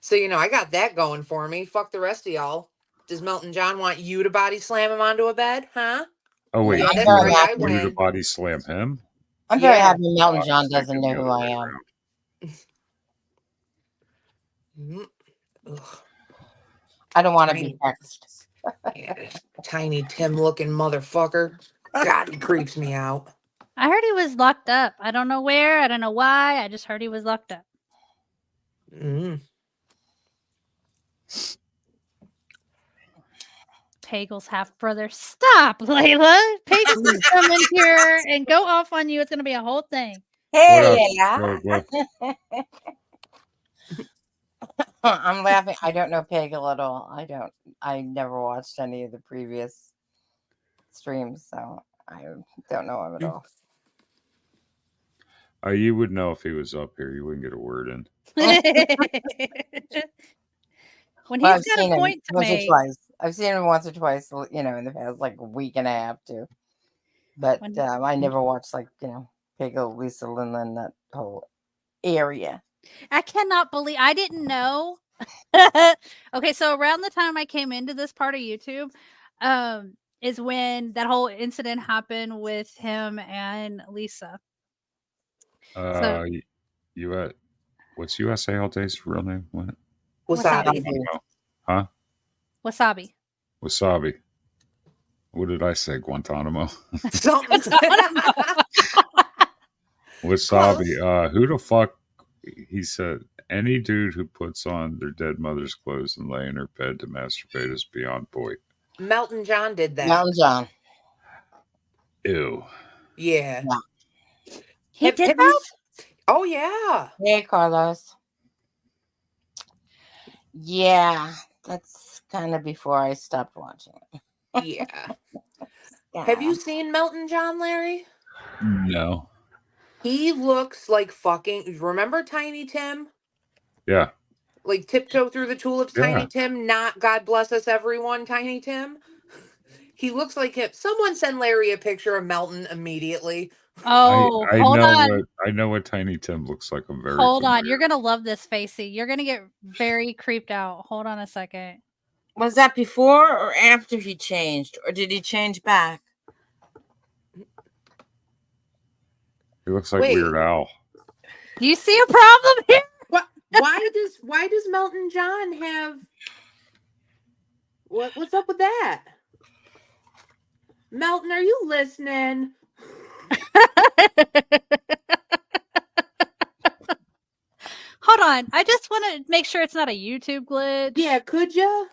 S2: so I got that going for me. Fuck the rest of y'all. Does Melton John want you to body slam him onto a bed? Huh?
S3: Oh wait,
S2: Yeah,
S4: I'm
S2: that's
S3: you
S4: very
S2: right. I
S3: want you to
S2: win.
S3: body slam him?
S4: I'm very
S2: Yeah.
S4: happy Melton
S3: I
S4: John
S3: was
S4: doesn't
S3: thinking
S4: know
S3: the
S4: who
S3: other
S4: I
S3: way
S4: am.
S2: around. Ugh.
S4: I don't want to
S2: Tiny,
S4: be text.
S2: yeah, Tiny Tim looking motherfucker. God, he creeps me out.
S1: I heard he was locked up. I don't know where. I don't know why. I just heard he was locked up.
S2: Mm.
S1: Pagel's half brother. Stop, Layla. Pagel can come in here and go off on you. It's going to be a whole thing.
S4: Hey,
S3: What up?
S4: I'm laughing. I don't know Pagel at all. I never watched any of the previous streams, so I don't know him at all.
S3: You would know if he was up here. You wouldn't get a word in.
S1: When
S4: Well,
S1: he's got a point to
S4: once or
S1: make.
S4: twice. I've seen him once or twice, in the past like a week and a half too. But
S1: When-
S4: I never watched Pagel, Lisa Linlin, that whole area.
S1: I cannot believe I didn't know. Okay, so around the time I came into this part of YouTube, is when that whole incident happened with him and Lisa. So
S3: You at what's USA All Day's real name? What?
S2: Wasabi.
S3: Huh?
S1: Wasabi.
S3: Wasabi. What did I say? Guantanamo.
S2: Something.
S3: Wasabi. Who the fuck? He said any dude who puts on their dead mother's clothes and lay in her bed to masturbate is beyond point.
S2: Melton John did that.
S4: Melton John.
S3: Ew.
S2: Yeah.
S1: He did that?
S2: Oh yeah.
S4: Hey, Carlos. Yeah, that's kind of before I stopped watching it.
S2: Yeah.
S4: Yeah.
S2: Have you seen Melton John, Larry?
S3: No.
S2: He looks like fucking. Remember Tiny Tim?
S3: Yeah.
S2: Like tiptoe through the tulips,
S3: Yeah.
S2: Tiny Tim. Not God bless us, everyone, Tiny Tim. He looks like him. Someone send Larry a picture of Melton immediately.
S1: Oh,
S3: I
S1: hold
S3: know
S1: on.
S3: what I know what Tiny Tim looks like. I'm very
S1: Hold on.
S3: familiar.
S1: You're going to love this, Facey. You're going to get very creeped out. Hold on a second.
S4: Was that before or after he changed, or did he change back?
S3: He looks like
S2: Wait.
S3: Weird Al.
S1: Do you see a problem here?
S2: What? Why does Melton John have? What's up with that? Melton, are you listening?
S1: Hold on. I just want to make sure it's not a YouTube glitch.
S2: Yeah, could you?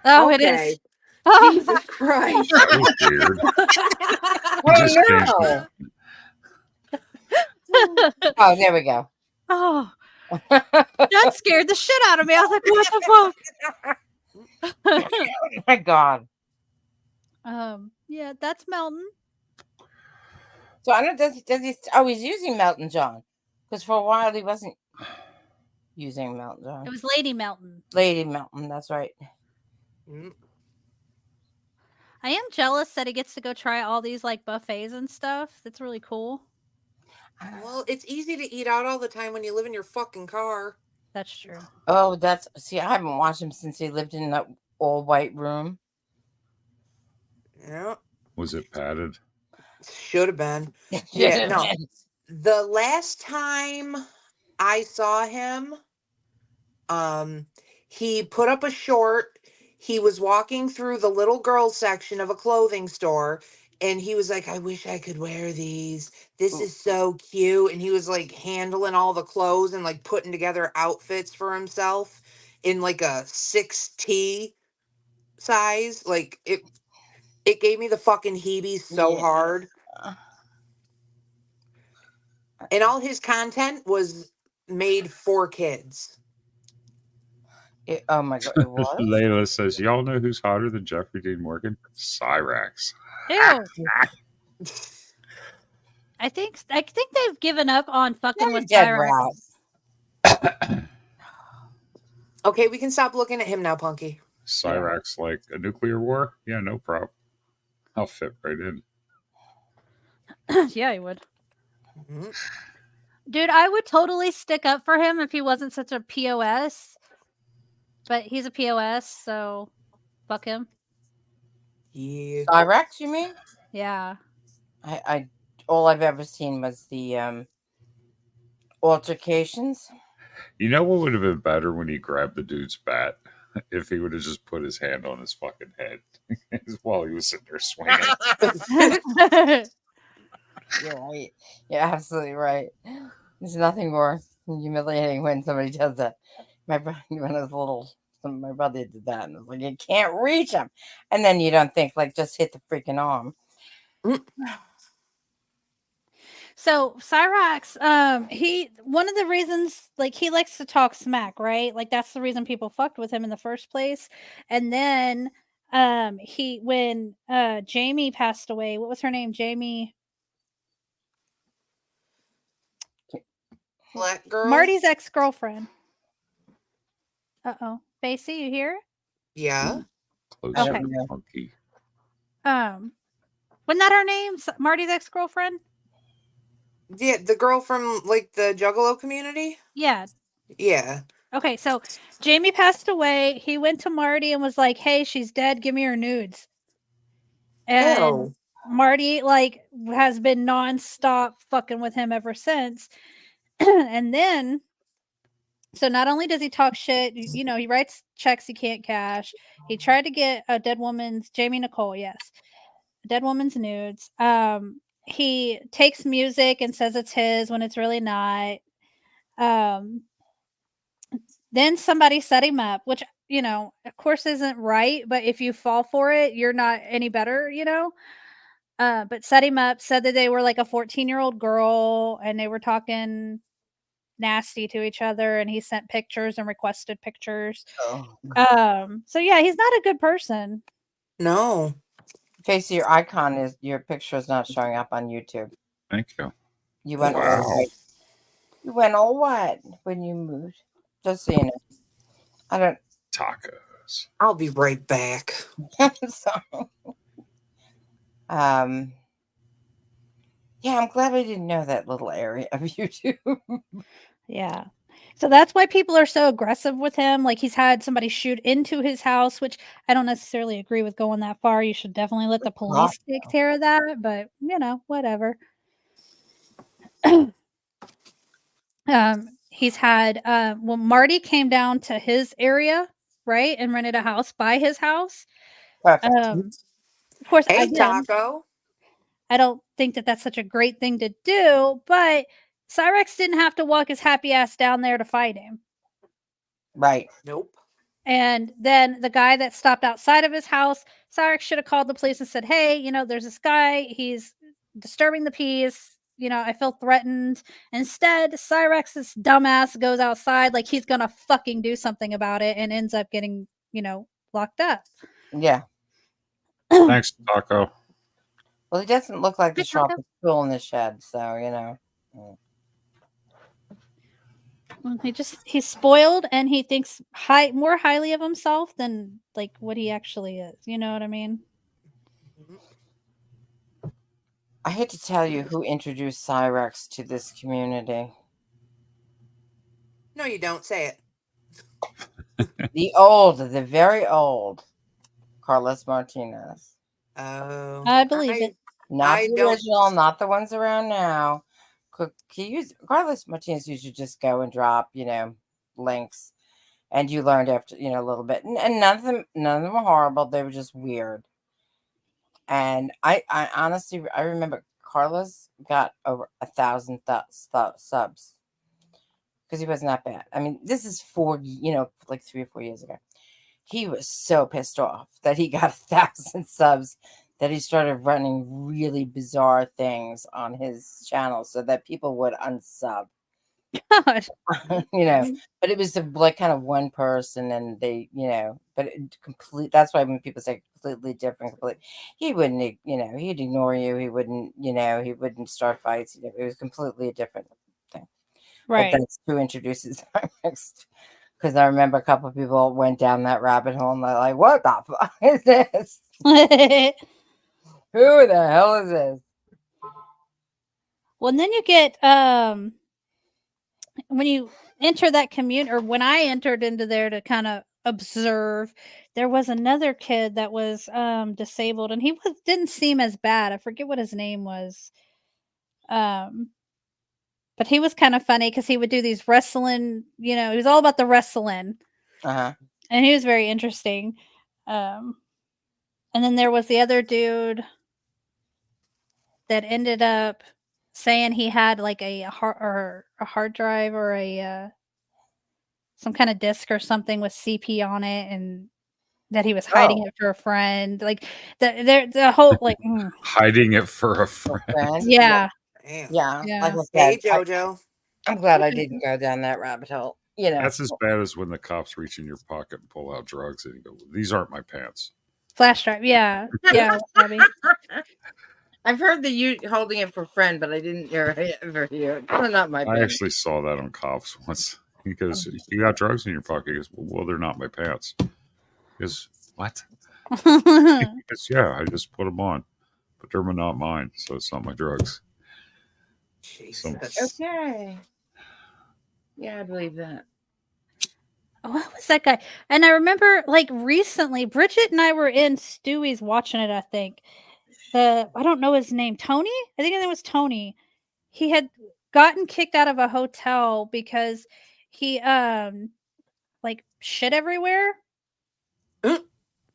S1: Oh,
S2: Okay.
S1: it is. Oh,
S2: Jesus Christ.
S3: That was weird.
S4: Oh,
S3: Just changed
S4: no. Oh, there we go.
S1: oh, That scared the shit out of me. I was like, what the fuck?
S4: Oh my God.
S1: Yeah, that's Melton.
S4: So I don't. Does he? Oh, he's using Melton John, because for a while he wasn't using Melton John.
S1: It was Lady Melton.
S4: Lady Melton. That's right.
S2: Mm.
S1: I am jealous that he gets to go try all these like buffets and stuff. That's really cool.
S2: Well, it's easy to eat out all the time when you live in your fucking car.
S1: That's true.
S4: Oh, that's see. I haven't watched him since he lived in that all white room.
S2: Yeah,
S3: Was it padded?
S2: should have been. Yeah, no. The last time I saw him, he put up a short. He was walking through the little girls section of a clothing store, and he was like, I wish I could wear these. This is so cute. And he was like handling all the clothes and like putting together outfits for himself in like a 6T size. Like it gave me the fucking heebies so
S4: Yeah.
S2: hard. And all his content was made for kids.
S4: Oh my God, it was.
S3: Layla says, "Y'all know who's hotter than Jeffrey Dean Morgan? Cyrax."
S1: Ew. I think they've given up on fucking
S4: You're
S1: with
S4: dead
S1: Cyrax.
S4: rat.
S2: Okay, we can stop looking at him now, Punky.
S3: Cyrax like a nuclear war? Yeah, no problem. I'll fit right in.
S1: Yeah, he would.
S2: Mhm.
S1: Dude, I would totally stick up for him if he wasn't such a POS. But he's a POS, so fuck him.
S2: Yeah.
S4: Cyrax, you mean?
S1: Yeah.
S4: I all I've ever seen was the altercations.
S3: You know what would have been better when he grabbed the dude's bat? If he would have just put his hand on his fucking head while he was sitting there swinging.
S4: You're right. You're absolutely right. There's nothing more humiliating when somebody does that. My brother, when I was little, my brother did that, and I was like, you can't reach him. And then you don't think, like, just hit the freaking arm.
S1: So Cyrax, he one of the reasons, like, he likes to talk smack, right? Like, that's the reason people fucked with him in the first place. And then he when Jamie passed away, what was her name? Jamie
S2: Black girl.
S1: Marty's ex-girlfriend. Uh-oh. Facey, you here?
S2: Yeah.
S3: Closer,
S1: Okay.
S3: Funky.
S1: Wasn't that her name? Marty's ex-girlfriend?
S2: Yeah, the girl from like the Juggalo community.
S1: Yeah.
S2: Yeah.
S1: Okay, so Jamie passed away. He went to Marty and was like, "Hey, she's dead. Give me her nudes." And
S2: Ew.
S1: Marty like has been nonstop fucking with him ever since. And then, so not only does he talk shit, you know, he writes checks he can't cash. He tried to get a dead woman's Jamie Nicole, yes, a dead woman's nudes. He takes music and says it's his when it's really not. Then somebody set him up, which, you know, of course isn't right, but if you fall for it, you're not any better, you know? But set him up, said that they were like a 14-year-old girl and they were talking nasty to each other, and he sent pictures and requested pictures. So yeah, he's not a good person.
S2: No.
S4: Face your icon is your picture is not showing up on YouTube.
S3: Thank you.
S4: You went all
S3: Wow.
S4: white. You went all white when you moved. Just so you know. I don't.
S3: Tacos.
S2: I'll be right back.
S4: So, yeah, I'm glad I didn't know that little area of YouTube.
S1: Yeah. So that's why people are so aggressive with him. Like, he's had somebody shoot into his house, which I don't necessarily agree with going that far. You should definitely let the police take care of that, but you know, whatever. He's had well, Marty came down to his area, right, and rented a house by his house.
S4: Perfect.
S1: Of course,
S2: Hey,
S1: again,
S2: Taco.
S1: I don't think that that's such a great thing to do, but Cyrex didn't have to walk his happy ass down there to fight him.
S4: Right.
S2: Nope.
S1: And then the guy that stopped outside of his house, Cyrex should have called the police and said, "Hey, you know, there's this guy. He's disturbing the peace. I feel threatened. Instead, Cyrex's dumbass goes outside like he's gonna fucking do something about it and ends up getting, locked up.
S4: Yeah.
S3: Thanks, Taco.
S4: Well, he doesn't look like the
S1: Good Taco.
S4: sharpest tool in the shed, so
S1: He's spoiled and he thinks more highly of himself than like what he actually is. You know what I mean?
S4: I hate to tell you who introduced Cyrex to this community.
S2: No, you don't say it.
S4: The very old Carlos Martinez.
S2: Oh,
S1: I believe it.
S4: Not
S2: I
S4: the
S2: don't-
S4: original, not the ones around now. Carlos Martinez used to just go and drop, links, and you learned after, a little bit. And none of them were horrible. They were just weird. And I honestly, I remember Carlos got over 1,000 subs because he wasn't that bad. I mean, this is like 3 or 4 years ago. He was so pissed off that he got 1,000 subs that he started running really bizarre things on his channel so that people would unsub.
S1: God.
S4: But it was like kind of one person, and they, but that's why when people say completely different, he wouldn't, he'd ignore you. He wouldn't, he wouldn't start fights. It was completely a different thing.
S1: Right.
S4: But that's who introduces next. Because I remember a couple of people went down that rabbit hole and they're like, what the fuck is this? Who the hell is this?
S1: Well, and then you get when you enter that community, or when I entered into there to kind of observe, there was another kid that was disabled, and he didn't seem as bad. I forget what his name was. But he was kind of funny because he would do these wrestling, he was all about the wrestling.
S4: Uh-huh.
S1: And he was very interesting. And then there was the other dude that ended up saying he had like a hard drive or a some kind of disc or something with CP on it, and that he was hiding it for a friend. Like the whole like
S3: Hiding it for a friend.
S1: Yeah.
S2: Damn.
S4: Yeah.
S1: Yeah.
S4: Like I said,
S2: Hey, JoJo.
S4: I'm glad I didn't go down that rabbit hole.
S3: That's as bad as when the cops reach in your pocket and pull out drugs and you go, "These aren't my pants."
S1: Flash drive. Yeah. Yeah. Bobby.
S4: I've heard that you holding it for a friend, but I didn't ever hear it. They're not my
S3: I
S4: pants.
S3: actually saw that on cops once. He goes, "You got drugs in your pocket?" He goes, "Well, they're not my pants." He goes, "What?" He goes, "Yeah, I just put them on, but they're not mine, so it's not my drugs."
S2: Jesus.
S4: Okay. Yeah, I believe that.
S1: What was that guy? And I remember, like, recently, Bridget and I were in Stewie's watching it, I think. I don't know his name. Tony? I think his name was Tony. He had gotten kicked out of a hotel because he, like, shit everywhere. Like,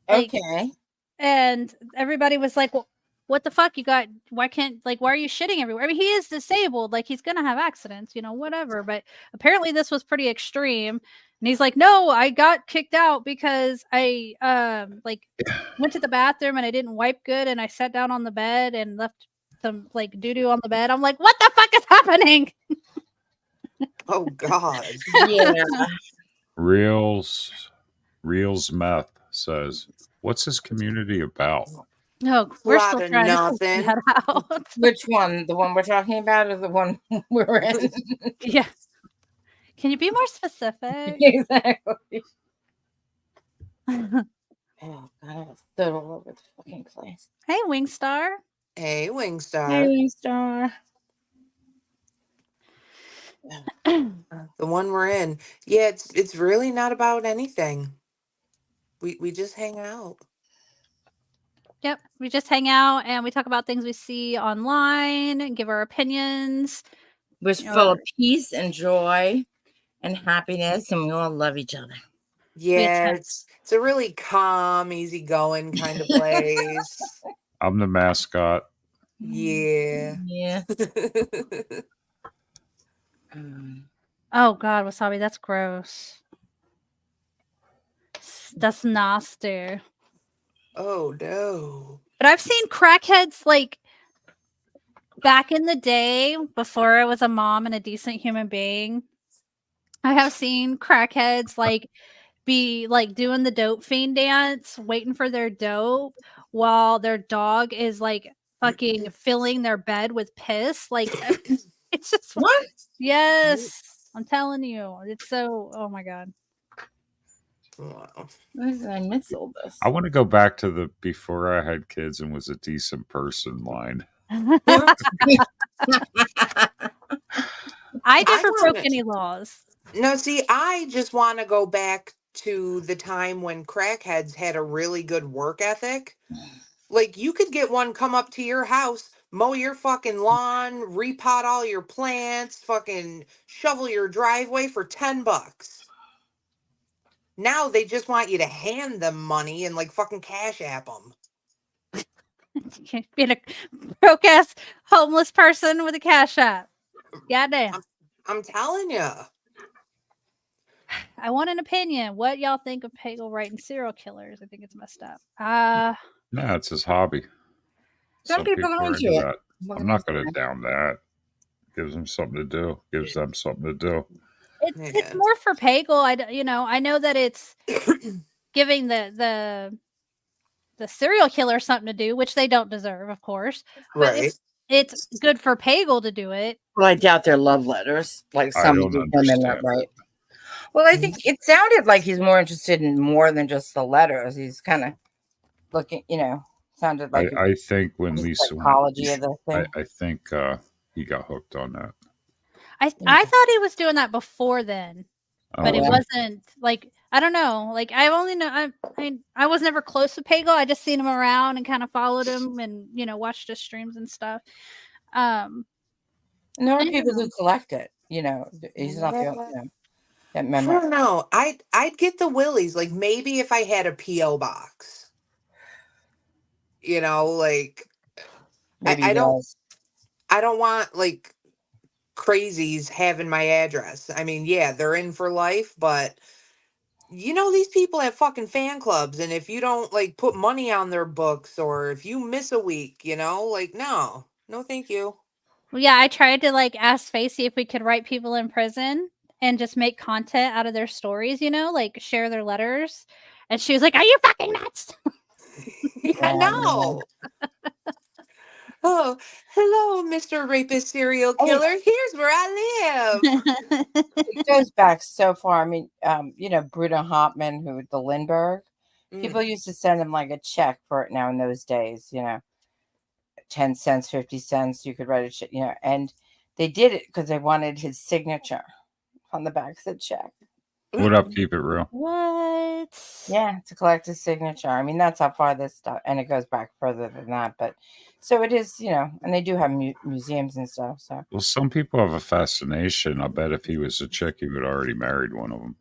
S4: Okay.
S1: and everybody was like, well, what the fuck? Why are you shitting everywhere? I mean, he is disabled. Like, he's going to have accidents, whatever. But apparently this was pretty extreme. And he's like, no, I got kicked out because I, went to the bathroom and I didn't wipe good. And I sat down on the bed and left some, like, doo-doo on the bed. I'm like, what the fuck is happening?
S2: Oh, God.
S4: Yeah.
S3: Reels Meth says, "What's this community about?"
S1: No, we're
S2: Lot
S1: still
S2: of
S1: trying to
S2: nothing.
S1: figure that out.
S4: Which one? The one we're talking about or the one we're in?
S1: Yeah. Can you be more specific?
S4: Exactly. Oh, God, I was stood all over the fucking place.
S1: Hey, Wingstar.
S2: Hey, Wingstar.
S4: Hey, Star.
S2: The one we're in. Yeah, it's really not about anything. We just hang out.
S1: Yep. We just hang out and we talk about things we see online and give our opinions.
S4: We're full of peace and joy and happiness, and we all love each other.
S2: Yeah, it's a really calm, easygoing kind of place.
S3: I'm the mascot.
S2: Yeah.
S4: Yeah.
S1: Oh, God, Wasabi, that's gross. That's nasty.
S2: Oh, no.
S1: But I've seen crackheads, like, back in the day, before I was a mom and a decent human being, I have seen crackheads be doing the dope fiend dance, waiting for their dope while their dog is fucking filling their bed with piss. It's just
S4: What?
S1: yes, I'm telling you, it's so. Oh my god.
S2: Wow.
S4: Why did I miss all this?
S3: I want to go back to the before I had kids and was a decent person line.
S1: I
S2: I
S1: never broke
S2: want
S1: any laws.
S2: No, see, I just want to go back to the time when crackheads had a really good work ethic. Like, you could get one come up to your house, mow your fucking lawn, repot all your plants, fucking shovel your driveway for $10. Now they just want you to hand them money and fucking cash app them.
S1: Being a broke ass homeless person with a cash app. Goddamn.
S2: I'm telling you.
S1: I want an opinion. What y'all think of Pagel writing serial killers? I think it's messed up.
S3: Nah, it's his hobby.
S4: Some people are into it.
S3: that. I'm not going to down that. Gives them something to do. Gives them something to do.
S1: It's
S2: Yeah.
S1: more for Pagel. I know that it's giving the serial killer something to do, which they don't deserve, of course. But
S2: Right.
S1: it's good for Pagel to do it.
S4: Well, I doubt they're love letters. Like
S3: I
S4: some
S3: don't
S4: of them in that,
S3: understand.
S4: right? Well, I think it sounded like he's more interested in more than just the letters. He's kind of looking, sounded like
S3: I think when
S4: the
S3: Lisa
S4: psychology of the thing.
S3: I think he got hooked on that.
S1: I thought he was doing that before then, but it
S4: yeah.
S1: wasn't I don't know. I only know I was never close with Pagel. I just seen him around and kind of followed him and watched his streams and stuff.
S4: And there are
S1: I
S4: people
S1: don't
S4: who collect it. He's not the only. That
S2: I
S4: memory.
S2: don't know. I'd get the willies. Like, maybe if I had a P.O. box.
S4: Maybe
S2: I don't want crazies having my address. I mean, yeah, they're in for life, but these people have fucking fan clubs, and if you don't put money on their books, or if you miss a week, no, thank you.
S1: Well, yeah, I tried to ask Facey if we could write people in prison and just make content out of their stories, share their letters. And she was like, "Are you fucking nuts?"
S2: I know. Oh, hello, Mr. Rapist Serial Killer. Here's where I live.
S4: It goes back so far. I mean, Bruno Hauptmann, who the Lindbergh, people used to send him a check for it now in those days, 10 cents, 50 cents. You could write a check, and they did it because they wanted his signature on the back of the check.
S3: What up? Keep it real.
S1: What?
S4: Yeah, to collect his signature. I mean, that's how far this stuff, and it goes back further than that. But so it is, and they do have museums and stuff. So,
S3: well, some people have a fascination. I bet if he was a chick, he would already married one of them.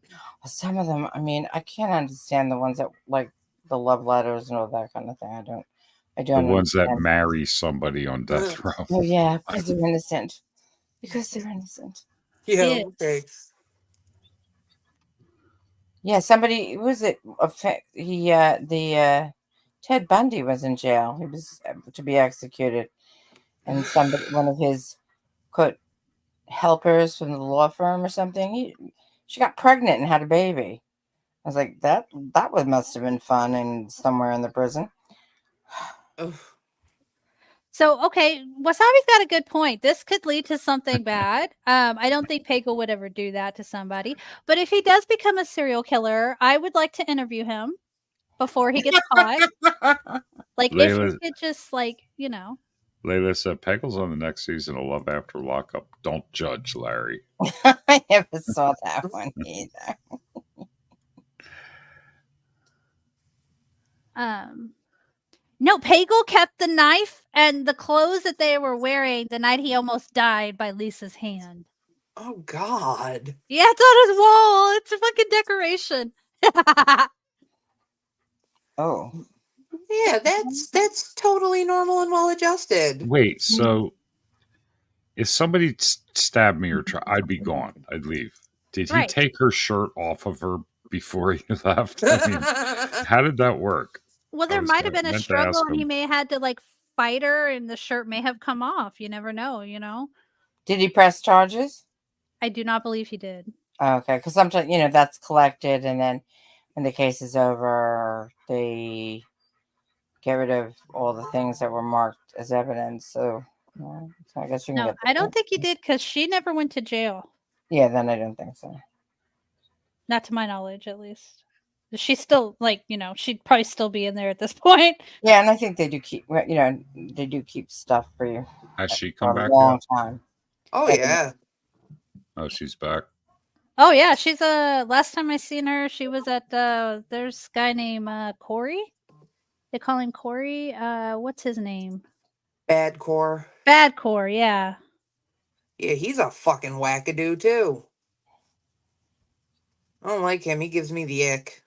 S4: Some of them, I mean, I can't understand the ones that like the love letters and all that kind of thing. I don't.
S3: The ones that marry somebody on death row.
S4: Oh yeah, because they're innocent. Because they're innocent.
S2: Yeah. Okay.
S4: Yeah, somebody was it? Ted Bundy was in jail. He was to be executed, and one of his quote helpers from the law firm or something. She got pregnant and had a baby. I was like, that must have been fun and somewhere in the prison.
S1: So, okay, Wasabi's got a good point. This could lead to something bad. I don't think Pagel would ever do that to somebody. But if he does become a serial killer, I would like to interview him before he gets caught. If he could just,
S3: Layla said, Pegel's on the next season of Love After Lockup. Don't judge, Larry.
S4: I never saw that one either.
S1: No, Pagel kept the knife and the clothes that they were wearing the night he almost died by Lisa's hand.
S2: Oh, God.
S1: Yeah, it's on his wall. It's a fucking decoration.
S4: Oh.
S2: Yeah, that's totally normal and well adjusted.
S3: Wait, so if somebody stabbed me or I'd be gone. I'd leave. Did he take her shirt off of her before he left? I mean, how did that work?
S1: Well, there might have been a struggle, and he may have had to fighter and the shirt may have come off. You never know,
S4: Did he press charges?
S1: I do not believe he did.
S4: Okay, because sometimes that's collected, and then when the case is over, they get rid of all the things that were marked as evidence. So I guess you can
S1: No,
S4: get
S1: I
S4: the
S1: don't think he did because she never went to jail.
S4: Yeah, then I don't think so.
S1: Not to my knowledge, at least. She's still she'd probably still be in there at this point.
S4: Yeah, and I think they do keep they do keep stuff for you
S3: Has she
S4: for
S3: come
S4: a
S3: back
S4: long
S3: yet?
S4: time.
S2: Oh
S4: And
S2: yeah.
S3: Oh, she's back.
S1: Oh yeah, she's last time I seen her, she was at there's a guy named Corey. They call him Corey. What's his name?
S2: Bad core.
S1: Bad Corey, yeah.
S2: Yeah, he's a fucking wackadoo too. I don't like him. He gives me the ick.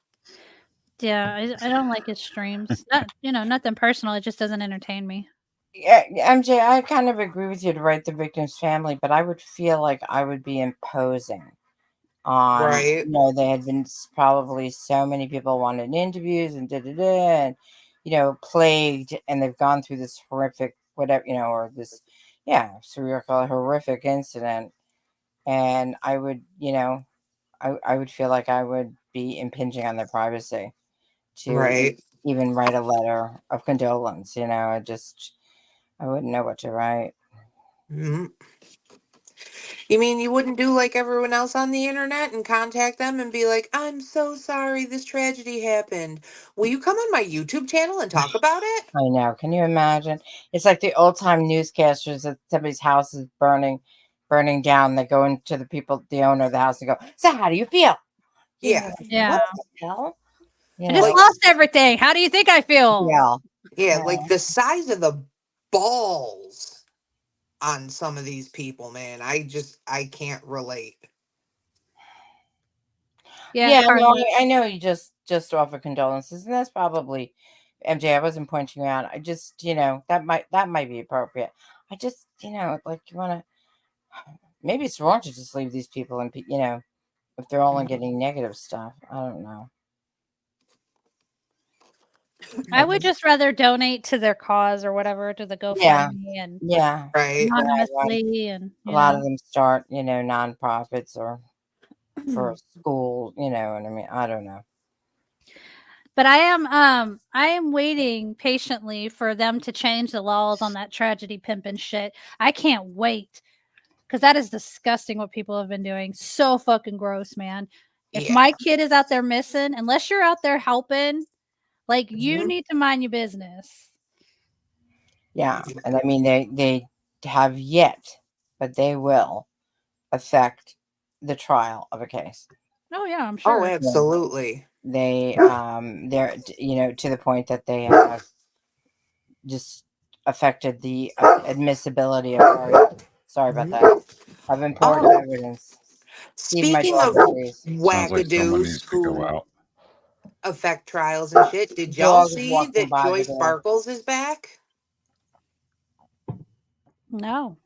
S1: Yeah, I don't like his streams. Not nothing personal, it just doesn't entertain me.
S4: yeah, MJ, I kind of agree with you to write the victim's family, but I would feel like I would be imposing on,
S2: Right.
S4: there had been probably so many people wanted interviews and and plagued, and they've gone through this horrific whatever, or this surreal horrific incident, and I would, I would feel like I would be impinging on their privacy to
S2: Right.
S4: even write a letter of condolence. I wouldn't know what to write.
S2: Mhm. You mean you wouldn't do like everyone else on the internet and contact them and be like, I'm so sorry this tragedy happened. Will you come on my YouTube channel and talk about it?
S4: I know. Can you imagine? It's like the old time newscasters that somebody's house is burning down. They go into the owner of the house and go, "So how do you feel?"
S2: Yeah.
S1: Yeah.
S4: What the hell?
S1: I just
S2: Like,
S1: lost everything. How do you think I feel?
S4: Yeah.
S2: yeah,
S4: Yeah.
S2: like the size of the balls on some of these people, man. I can't relate.
S1: Yeah,
S4: Yeah, no,
S1: Carlos.
S4: I know you just offer condolences, and that's probably MJ. I wasn't pointing you out. I just, that might be appropriate. I just, like you want to. Maybe it's wrong to just leave these people, and if they're only getting negative stuff. I don't know.
S1: I would just rather donate to their cause or whatever, to the
S4: Yeah,
S1: GoFundMe and
S4: yeah,
S2: Right.
S4: right.
S1: anonymously and
S4: A lot of them start, nonprofits or for
S1: know.
S4: school. You know what I mean? I don't know.
S1: But I am waiting patiently for them to change the laws on that tragedy pimping shit. I can't wait. Because that is disgusting what people have been doing. So fucking gross, man. If
S2: Yeah.
S1: my kid is out there missing, unless you're out there helping, like you
S2: Mhm.
S1: need to mind your business.
S4: Yeah, and I mean they have yet, but they will affect the trial of a case.
S1: Oh yeah, I'm
S2: Oh,
S1: sure.
S2: absolutely.
S4: They're to the point that they have just affected the admissibility of sorry about
S2: Mhm.
S4: that of important
S2: Oh,
S4: evidence. Even my
S2: speaking
S4: dog
S2: of
S4: agrees.
S3: Sounds like someone
S2: wackadoos
S3: needs to go
S2: who
S3: out.
S2: affect trials and shit, did y'all
S4: Dog is
S2: see
S4: walking
S2: that
S4: by
S2: Joy
S4: the door.
S2: Sparkles is back?
S1: No.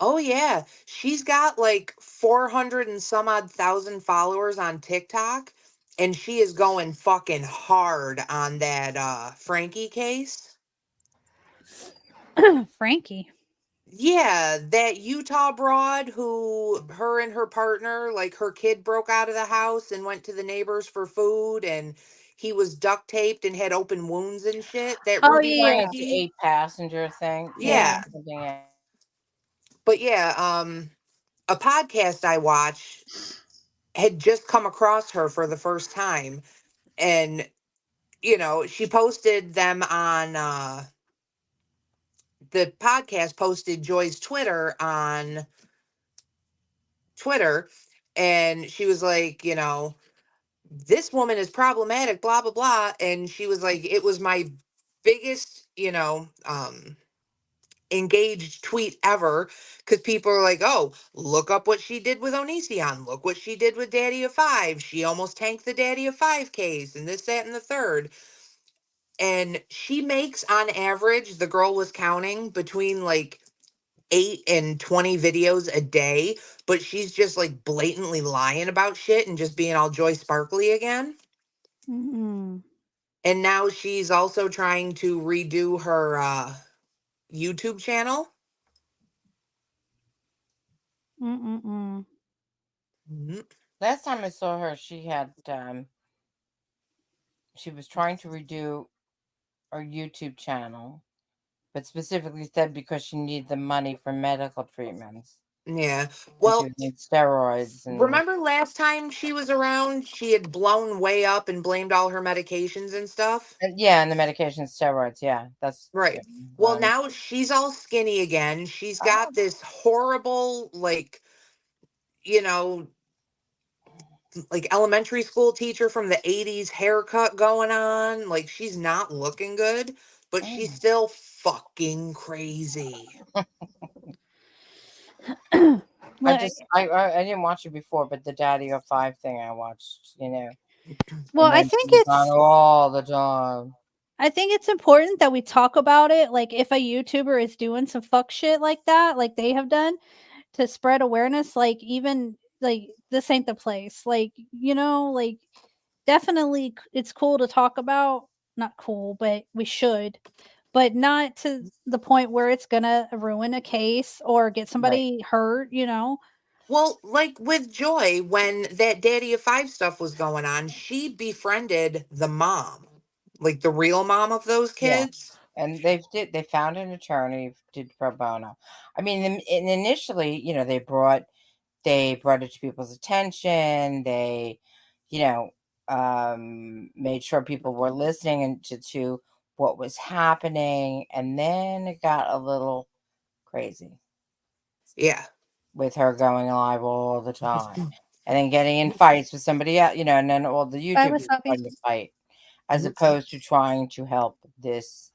S2: Oh yeah, she's got like 400 and some odd thousand followers on TikTok, and she is going fucking hard on that Frankie case.
S1: Frankie.
S2: Yeah, that Utah broad who her and her partner, like her kid broke out of the house and went to the neighbors for food, and he was duct taped and had open wounds and shit. That
S1: Oh
S2: Ruby
S1: yeah.
S4: Right, the
S2: Frankie.
S4: 8 passenger thing. Yeah,
S1: Yeah.
S2: Yeah.
S4: something, yeah.
S2: But yeah, a podcast I watch had just come across her for the first time, and she posted them on the podcast posted Joy's Twitter on Twitter, and she was like, this woman is problematic, blah blah blah, and she was like, it was my biggest, engaged tweet ever, because people are like, oh, look up what she did with Onision, look what she did with Daddy of Five, she almost tanked the Daddy of Five case, and this, that, and the third. And she makes on average, the girl was counting, between like 8 and 20 videos a day, but she's just like blatantly lying about shit and just being all Joy Sparkly again.
S1: Mm-mm.
S2: And now she's also trying to redo her YouTube channel.
S1: Mm-mm-mm.
S2: Mhm.
S4: Last time I saw her, she was trying to redo her YouTube channel, but specifically said because she needed the money for medical treatments
S2: Yeah.
S4: and she
S2: Well,
S4: would need steroids and
S2: remember last time she was around, she had blown way up and blamed all her medications and stuff?
S4: yeah, and the medication steroids. Yeah, that's
S2: Right.
S4: yeah,
S2: Well,
S4: well,
S2: now she's all skinny again. She's
S4: oh,
S2: got this horrible, you know, like elementary school teacher from the 80s haircut going on. Like, she's not looking good, but she's
S4: oh.
S2: still fucking crazy.
S1: Like,
S4: I didn't watch it before, but the Daddy of Five thing I watched,
S1: well,
S4: and then she was on all the time.
S1: I think it's important that we talk about it. Like, if a YouTuber is doing some fuck shit like that, like they have done, to spread awareness, like even like this ain't the place. Like, like definitely it's cool to talk about. Not cool, but we should. But not to the point where it's gonna ruin a case or get
S4: Right.
S1: somebody hurt.
S2: Well, like with Joy, when that Daddy of Five stuff was going on, she befriended the mom, like the real mom of those
S4: Yeah.
S2: kids.
S4: And they found an attorney, did pro bono. I mean, and initially, they brought it to people's attention. They, you know, made sure people were listening and to what was happening, and then it got a little crazy
S2: Yeah.
S4: with her going live all the time, and then getting in fights with somebody else, and then all the
S1: Bye,
S4: YouTubers
S1: Wasabi.
S4: starting to fight, as opposed to trying to help this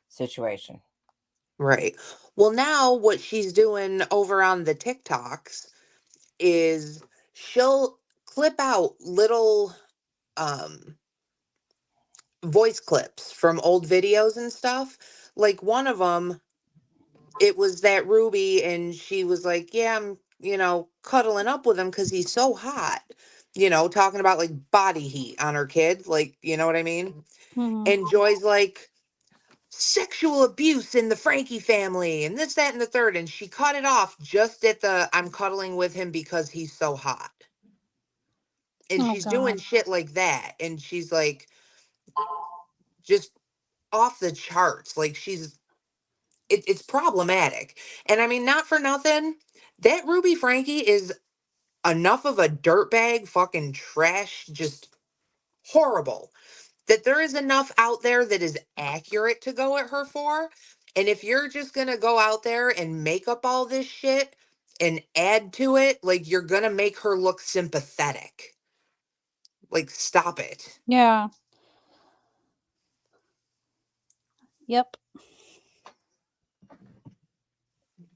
S4: situation.
S2: Right. Well, now what she's doing over on the TikToks is she'll clip out little um voice clips from old videos and stuff. Like one of them, it was that Ruby and she was like, "Yeah, I'm, cuddling up with him cuz he's so hot." Talking about like body heat on her kid, like, you know what I mean?
S1: Mhm.
S2: And Joy's like, sexual abuse in the Frankie family and this, that, and the third. And she cut it off just at the I'm cuddling with him because he's so hot. And
S1: Oh
S2: she's doing
S1: God.
S2: shit like that. And she's like just off the charts. Like it's problematic. And I mean, not for nothing. That Ruby Frankie is enough of a dirtbag, fucking trash, just horrible, that there is enough out there that is accurate to go at her for. And if you're just going to go out there and make up all this shit and add to it, like you're going to make her look sympathetic. Like, stop it.
S1: Yeah. Yep.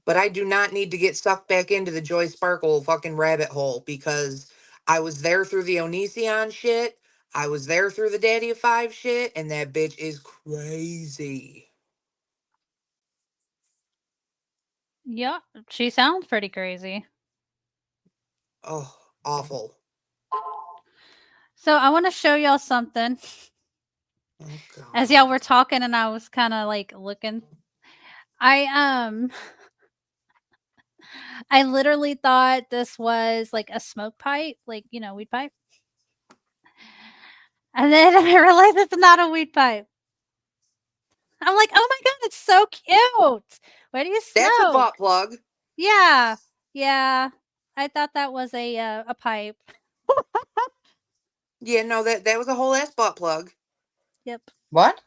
S2: But I do not need to get sucked back into the Joy Sparkle fucking rabbit hole because I was there through the Onision shit. I was there through the Daddy of Five shit, and that bitch is crazy.
S1: Yep. She sounds pretty crazy.
S2: Oh, awful.
S1: So I want to show y'all something.
S2: Oh,
S1: As
S2: God.
S1: y'all were talking and I was kind of like looking. I I literally thought this was like a smoke pipe, like, weed pipe. And then I realized it's not a weed pipe. I'm like, "Oh my god, it's so cute. Where do you
S2: That's a
S1: smoke?"
S2: butt plug.
S1: Yeah. Yeah. I thought that was a pipe.
S2: Yeah, no, that was a whole ass butt plug.
S1: Yep.
S4: What?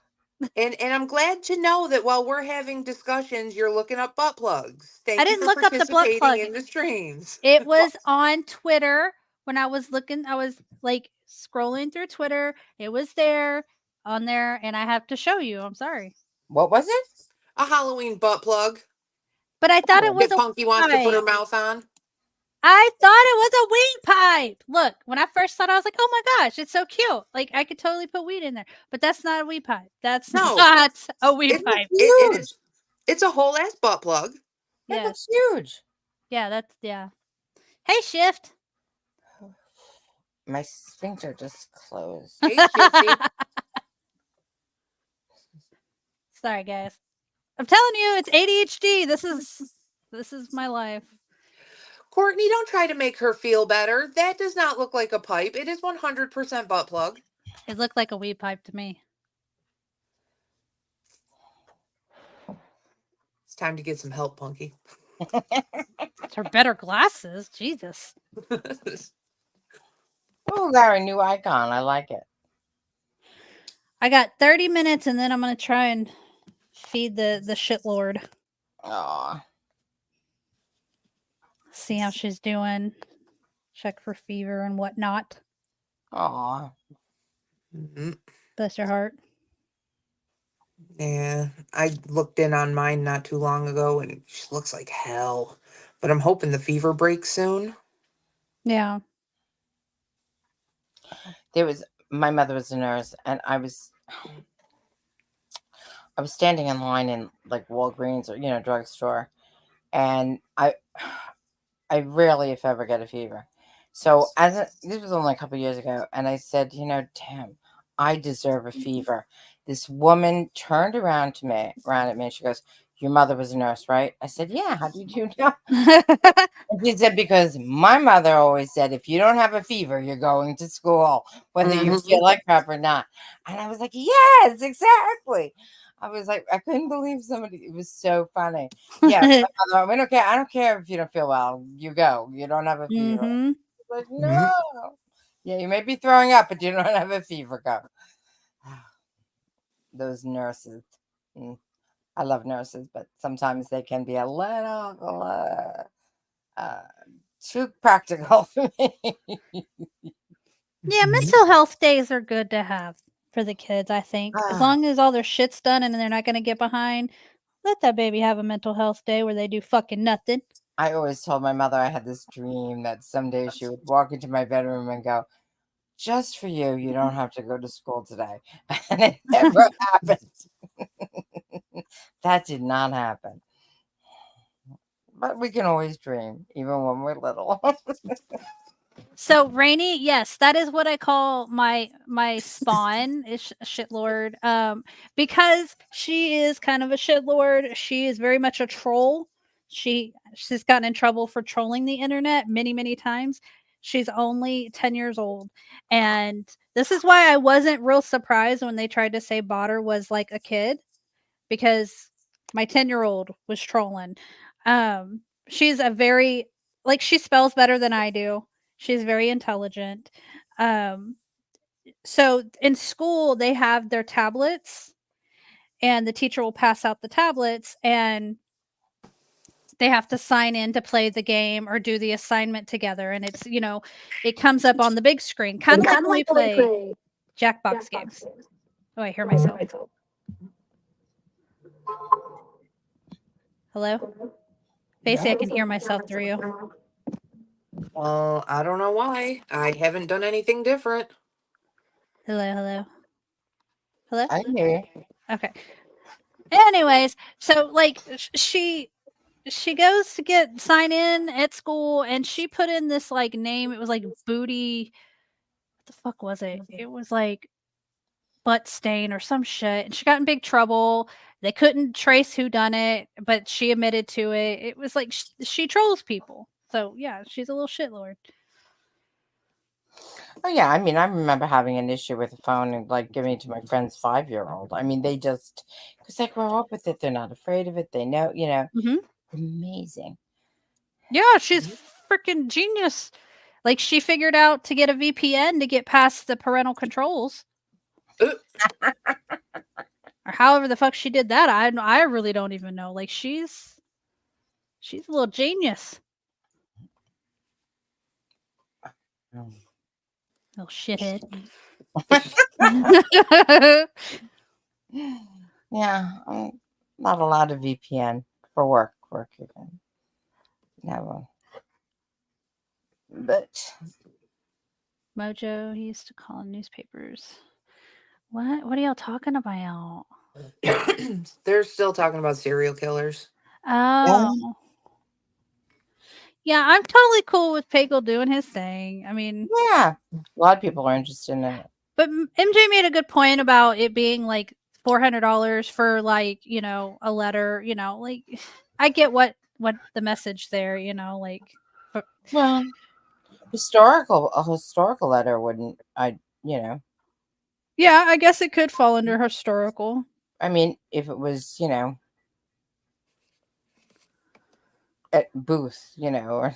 S2: And I'm glad to know that while we're having discussions, you're looking up butt plugs.
S1: I
S2: Thank you
S1: didn't
S2: for
S1: look up the butt
S2: participating
S1: plug.
S2: in the streams.
S1: It was on Twitter when I was looking. I was like scrolling through Twitter. It was there on there, and I have to show you. I'm sorry,
S4: What was it?
S2: A Halloween butt plug
S1: but I thought it
S4: Oh,
S1: was
S2: that
S1: a
S2: Punky
S1: weed
S2: wants to put her
S1: pipe.
S2: mouth on.
S1: I thought it was a weed pipe. Look, when I first saw it, I was like, "Oh my gosh, it's so cute! Like I could totally put weed in there." But that's not a weed pipe. That's
S2: No,
S1: not a weed
S2: it,
S4: it looks
S1: pipe.
S4: huge.
S2: it's a whole ass butt plug.
S4: It
S1: Yes.
S4: looks huge.
S1: Yeah. That's yeah. Hey, Shift.
S4: My sphincter just closed.
S2: Hey, Shifty.
S1: Sorry, guys. I'm telling you, it's ADHD. This is my life.
S2: Courtney, don't try to make her feel better. That does not look like a pipe. It is 100% butt plug.
S1: It looked like a weed pipe to me.
S2: It's time to get some help, Punky.
S1: It's her better glasses. Jesus.
S4: Oh, got a new icon. I like it.
S1: I got 30 minutes and then I'm going to try and feed the shit lord.
S4: Aw.
S1: See how she's doing. Check for fever and whatnot.
S4: Aw.
S2: Mhm.
S1: Bless your heart.
S2: Yeah, I looked in on mine not too long ago and she looks like hell. But I'm hoping the fever breaks soon.
S1: Yeah.
S4: My mother was a nurse, and I was standing in line in like Walgreens or drugstore, and I rarely, if ever, get a fever. So this was only a couple years ago, and I said, damn, I deserve a fever. This woman turned around at me, and she goes, "Your mother was a nurse, right?" I said, "Yeah." "How did you know?" And she said, "Because my mother always said, if you don't have a fever, you're going to school, whether you feel like crap or not." And I was like, "Yes, exactly." I was like, I couldn't believe somebody. It was so funny. Yeah, my mother went, "Okay, I don't care if you don't feel well. You go. You don't have a fever."
S1: Mm-hmm.
S4: Like, no. Yeah, you may be throwing up, but you don't have a fever. Go. Those nurses. I love nurses, but sometimes they can be a little too practical for me.
S1: Yeah, mental health days are good to have for the kids, I think. As long as all their shit's done and they're not going to get behind, let that baby have a mental health day where they do fucking nothing.
S4: I always told my mother I had this dream that someday she would walk into my bedroom and go, "Just for you, you don't have to go to school today." And it never happened. That did not happen. But we can always dream, even when we're little.
S1: So Rainy, yes, that is what I call my spawn is a shitlord. Because she is kind of a shitlord. She is very much a troll. She's gotten in trouble for trolling the internet many times. She's only 10 years old, and this is why I wasn't real surprised when they tried to say Botter was like a kid, because my 10-year-old was trolling. She's a very, like, she spells better than I do. She's very intelligent. Um, so in school they have their tablets and the teacher will pass out the tablets and they have to sign in to play the game or do the assignment together, and it's, it comes up on the big screen, kind of like when we play Jackbox games. Oh, I hear myself. Hello? Facey, I can hear myself through you.
S2: Well, I don't know why. I haven't done anything different.
S1: Hello? Hello?
S4: I hear you.
S1: Okay. Anyways, so like she goes to get sign in at school and she put in this like name. It was like booty. What the fuck was it? It was like butt stain or some shit. And she got in big trouble. They couldn't trace who done it, but she admitted to it. It was like she trolls people. So yeah, she's a little shitlord.
S4: Oh yeah, I mean, I remember having an issue with the phone and like giving it to my friend's 5-year-old. I mean, they just because they grow up with it, they're not afraid of it. They know,
S1: Mm-hmm.
S4: amazing.
S1: Yeah, she's freaking genius. Like she figured out to get a VPN to get past the parental controls. Or however the fuck she did that. I really don't even know. Like she's a little genius. Little shithead.
S4: Yeah, not a lot of VPN for work. You can have one, but
S1: Mojo, he used to call in newspapers. What are y'all talking about?
S2: They're still talking about serial killers.
S1: Oh. Yeah, I'm totally cool with Pagel doing his thing. I mean,
S4: yeah, a lot of people are interested in it.
S1: but MJ made a good point about it being like $400 for like, you know, a letter, you know, like I get what the message there, you know, like but
S4: Well, a historical letter wouldn't. You know,
S1: yeah, I guess it could fall under historical.
S4: I mean, if it was, you know, at Booth, you know, or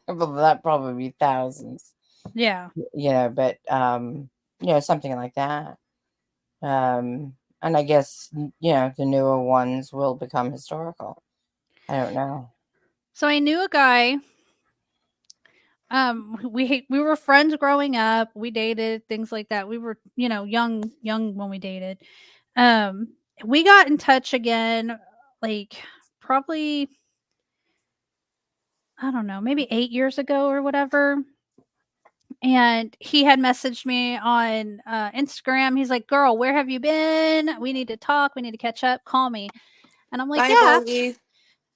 S4: well, that probably be thousands.
S1: Yeah.
S4: You know, but you know, something like that. And I guess you know the newer ones will become historical. I don't know.
S1: So I knew a guy. We were friends growing up. We dated, things like that. We were, you know, young when we dated. Um, we got in touch again, like probably I don't know, maybe 8 years ago or whatever. And he had messaged me on Instagram. He's like, "Girl, where have you been? We need to talk. We need to catch up. Call me." And I'm like,
S2: Bye,
S1: "Yeah."
S2: Bogey.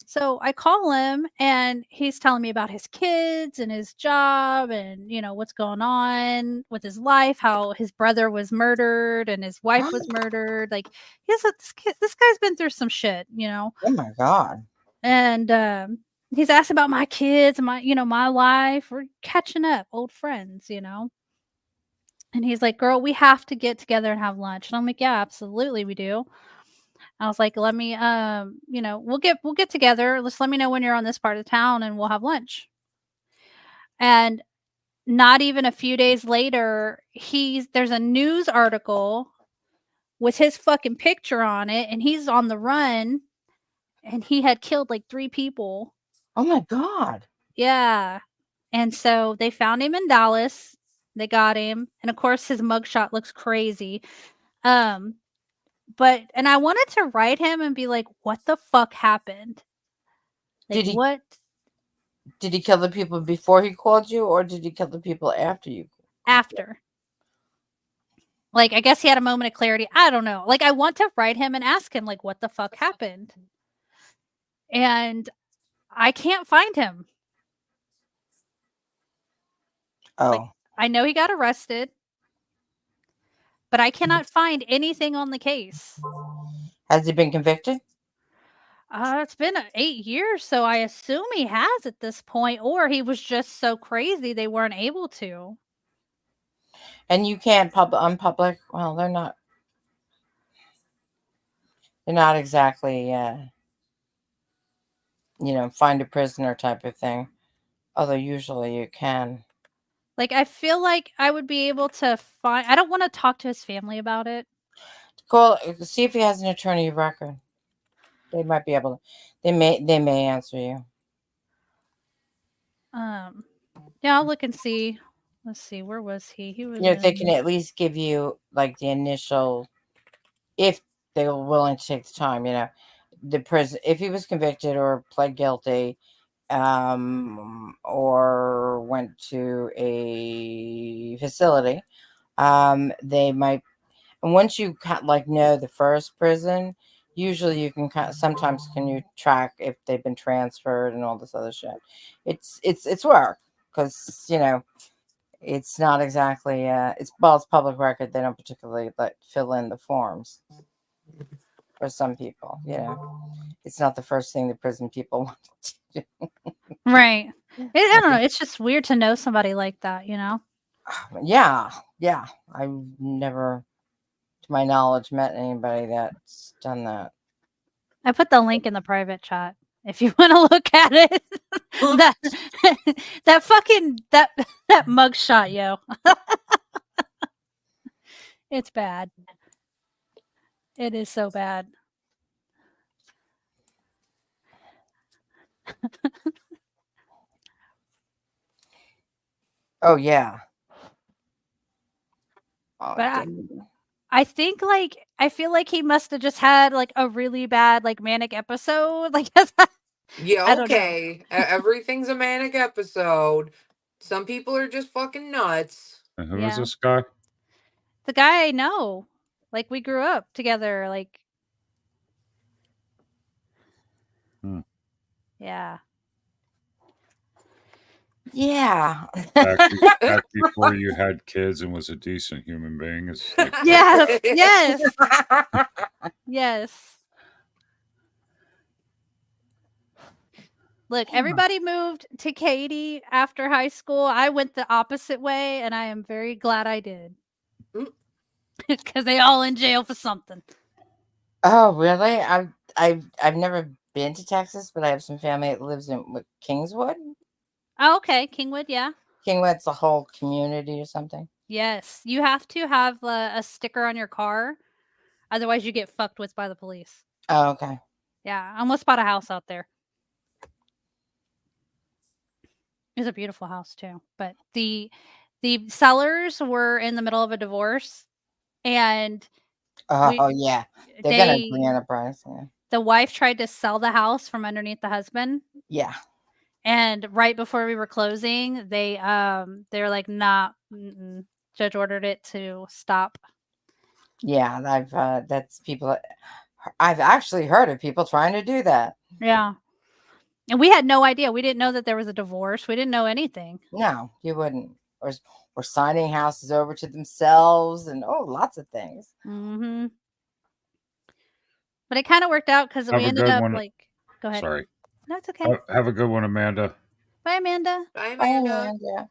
S1: So I call him and he's telling me about his kids and his job and, you know, what's going on with his life, how his brother was murdered and his wife was murdered. Like, this guy's been through some shit, you know.
S4: Oh my god.
S1: And he's asked about my kids, my, you know, my life. We're catching up, old friends, you know. And he's like, "Girl, we have to get together and have lunch." And I'm like, "Yeah, absolutely we do." I was like, "Let me you know, we'll get together. Just let me know when you're on this part of town and we'll have lunch." And not even a few days later, there's a news article with his fucking picture on it and he's on the run and he had killed like 3 people.
S4: Oh my god.
S1: Yeah. And so they found him in Dallas. They got him. And of course his mugshot looks crazy. Um but and I wanted to write him and be like, "What the fuck happened? Like
S4: Did he
S1: what
S4: did he kill the people before he called you, or did he kill the people after you?
S1: after?" Like I guess he had a moment of clarity. I don't know. Like I want to write him and ask him like, "What the fuck happened?" And I can't find him. Like
S4: Oh,
S1: I know he got arrested, but I cannot find anything on the case.
S4: has he been convicted?
S1: It's been 8 years, so I assume he has at this point, or he was just so crazy they weren't able to.
S4: And you can't on public. Well, they're not exactly you know, find a prisoner type of thing. Although usually you can.
S1: Like I feel like I would be able to find. I don't want to talk to his family about it.
S4: Call, see if he has an attorney of record. They might be able to. They may answer you.
S1: Um, yeah, I'll look and see. Let's see, where was he? He was
S4: You know, if they can
S1: in.
S4: at least give you like the initial, if they were willing to take the time, you know, the prison. If he was convicted or pled guilty, or went to a facility, they might. And once you like know the first prison, usually you can sometimes can you track if they've been transferred and all this other shit. It's work because you know it's not exactly it's public record. They don't particularly fill in the forms for some people. You know, it's not the first thing the prison people want to do.
S1: Right. I don't know. It's just weird to know somebody like that, you know?
S4: Yeah, yeah. I've never, to my knowledge, met anybody that's done that.
S1: I put the link in the private chat if you want to look at it. that that fucking that mugshot, yo. It's bad. It is so bad.
S4: Oh yeah. Oh,
S1: But
S4: dude.
S1: I think like I feel like he must have just had like a really bad like manic episode. Like
S2: Yeah,
S1: I don't know.
S2: okay. Everything's a manic episode. Some people are just fucking nuts.
S3: And who is
S1: Yeah.
S3: this guy?
S1: The guy I know. Like we grew up together. Like yeah.
S4: Yeah.
S3: Back before you had kids and was a decent human being. It's like,
S1: Yes. Yes. Yes. Look, everybody moved to Katy after high school. I went the opposite way, and I am very glad I did.
S2: Mm.
S1: Because they all in jail for something.
S4: Oh, really? I've never been to Texas, but I have some family that lives in Kingswood.
S1: Oh, okay. Kingwood, yeah.
S4: Kingwood's a whole community or something.
S1: Yes. You have to have a sticker on your car. Otherwise, you get fucked with by the police.
S4: Oh, okay.
S1: Yeah. I almost bought a house out there. It's a beautiful house too. But the sellers were in the middle of a divorce, and
S4: Oh, yeah. They're gonna
S1: they
S4: agree on a price. Yeah.
S1: the wife tried to sell the house from underneath the husband.
S4: Yeah.
S1: And right before we were closing, they were like, "Nah, judge ordered it to stop."
S4: Yeah. That's people. I've actually heard of people trying to do that.
S1: Yeah. And we had no idea. We didn't know that there was a divorce. We didn't know anything.
S4: No, you wouldn't. Or signing houses over to themselves and lots of things.
S1: Mhm. But it kind of worked out because
S3: Have
S1: we
S3: a
S1: ended
S3: good
S1: up
S3: one.
S1: like, go ahead.
S3: Sorry.
S1: No, it's okay.
S3: Have a good one, Amanda.
S1: Bye, Amanda.
S2: Bye,
S4: Oh,
S2: Amanda.
S4: yeah.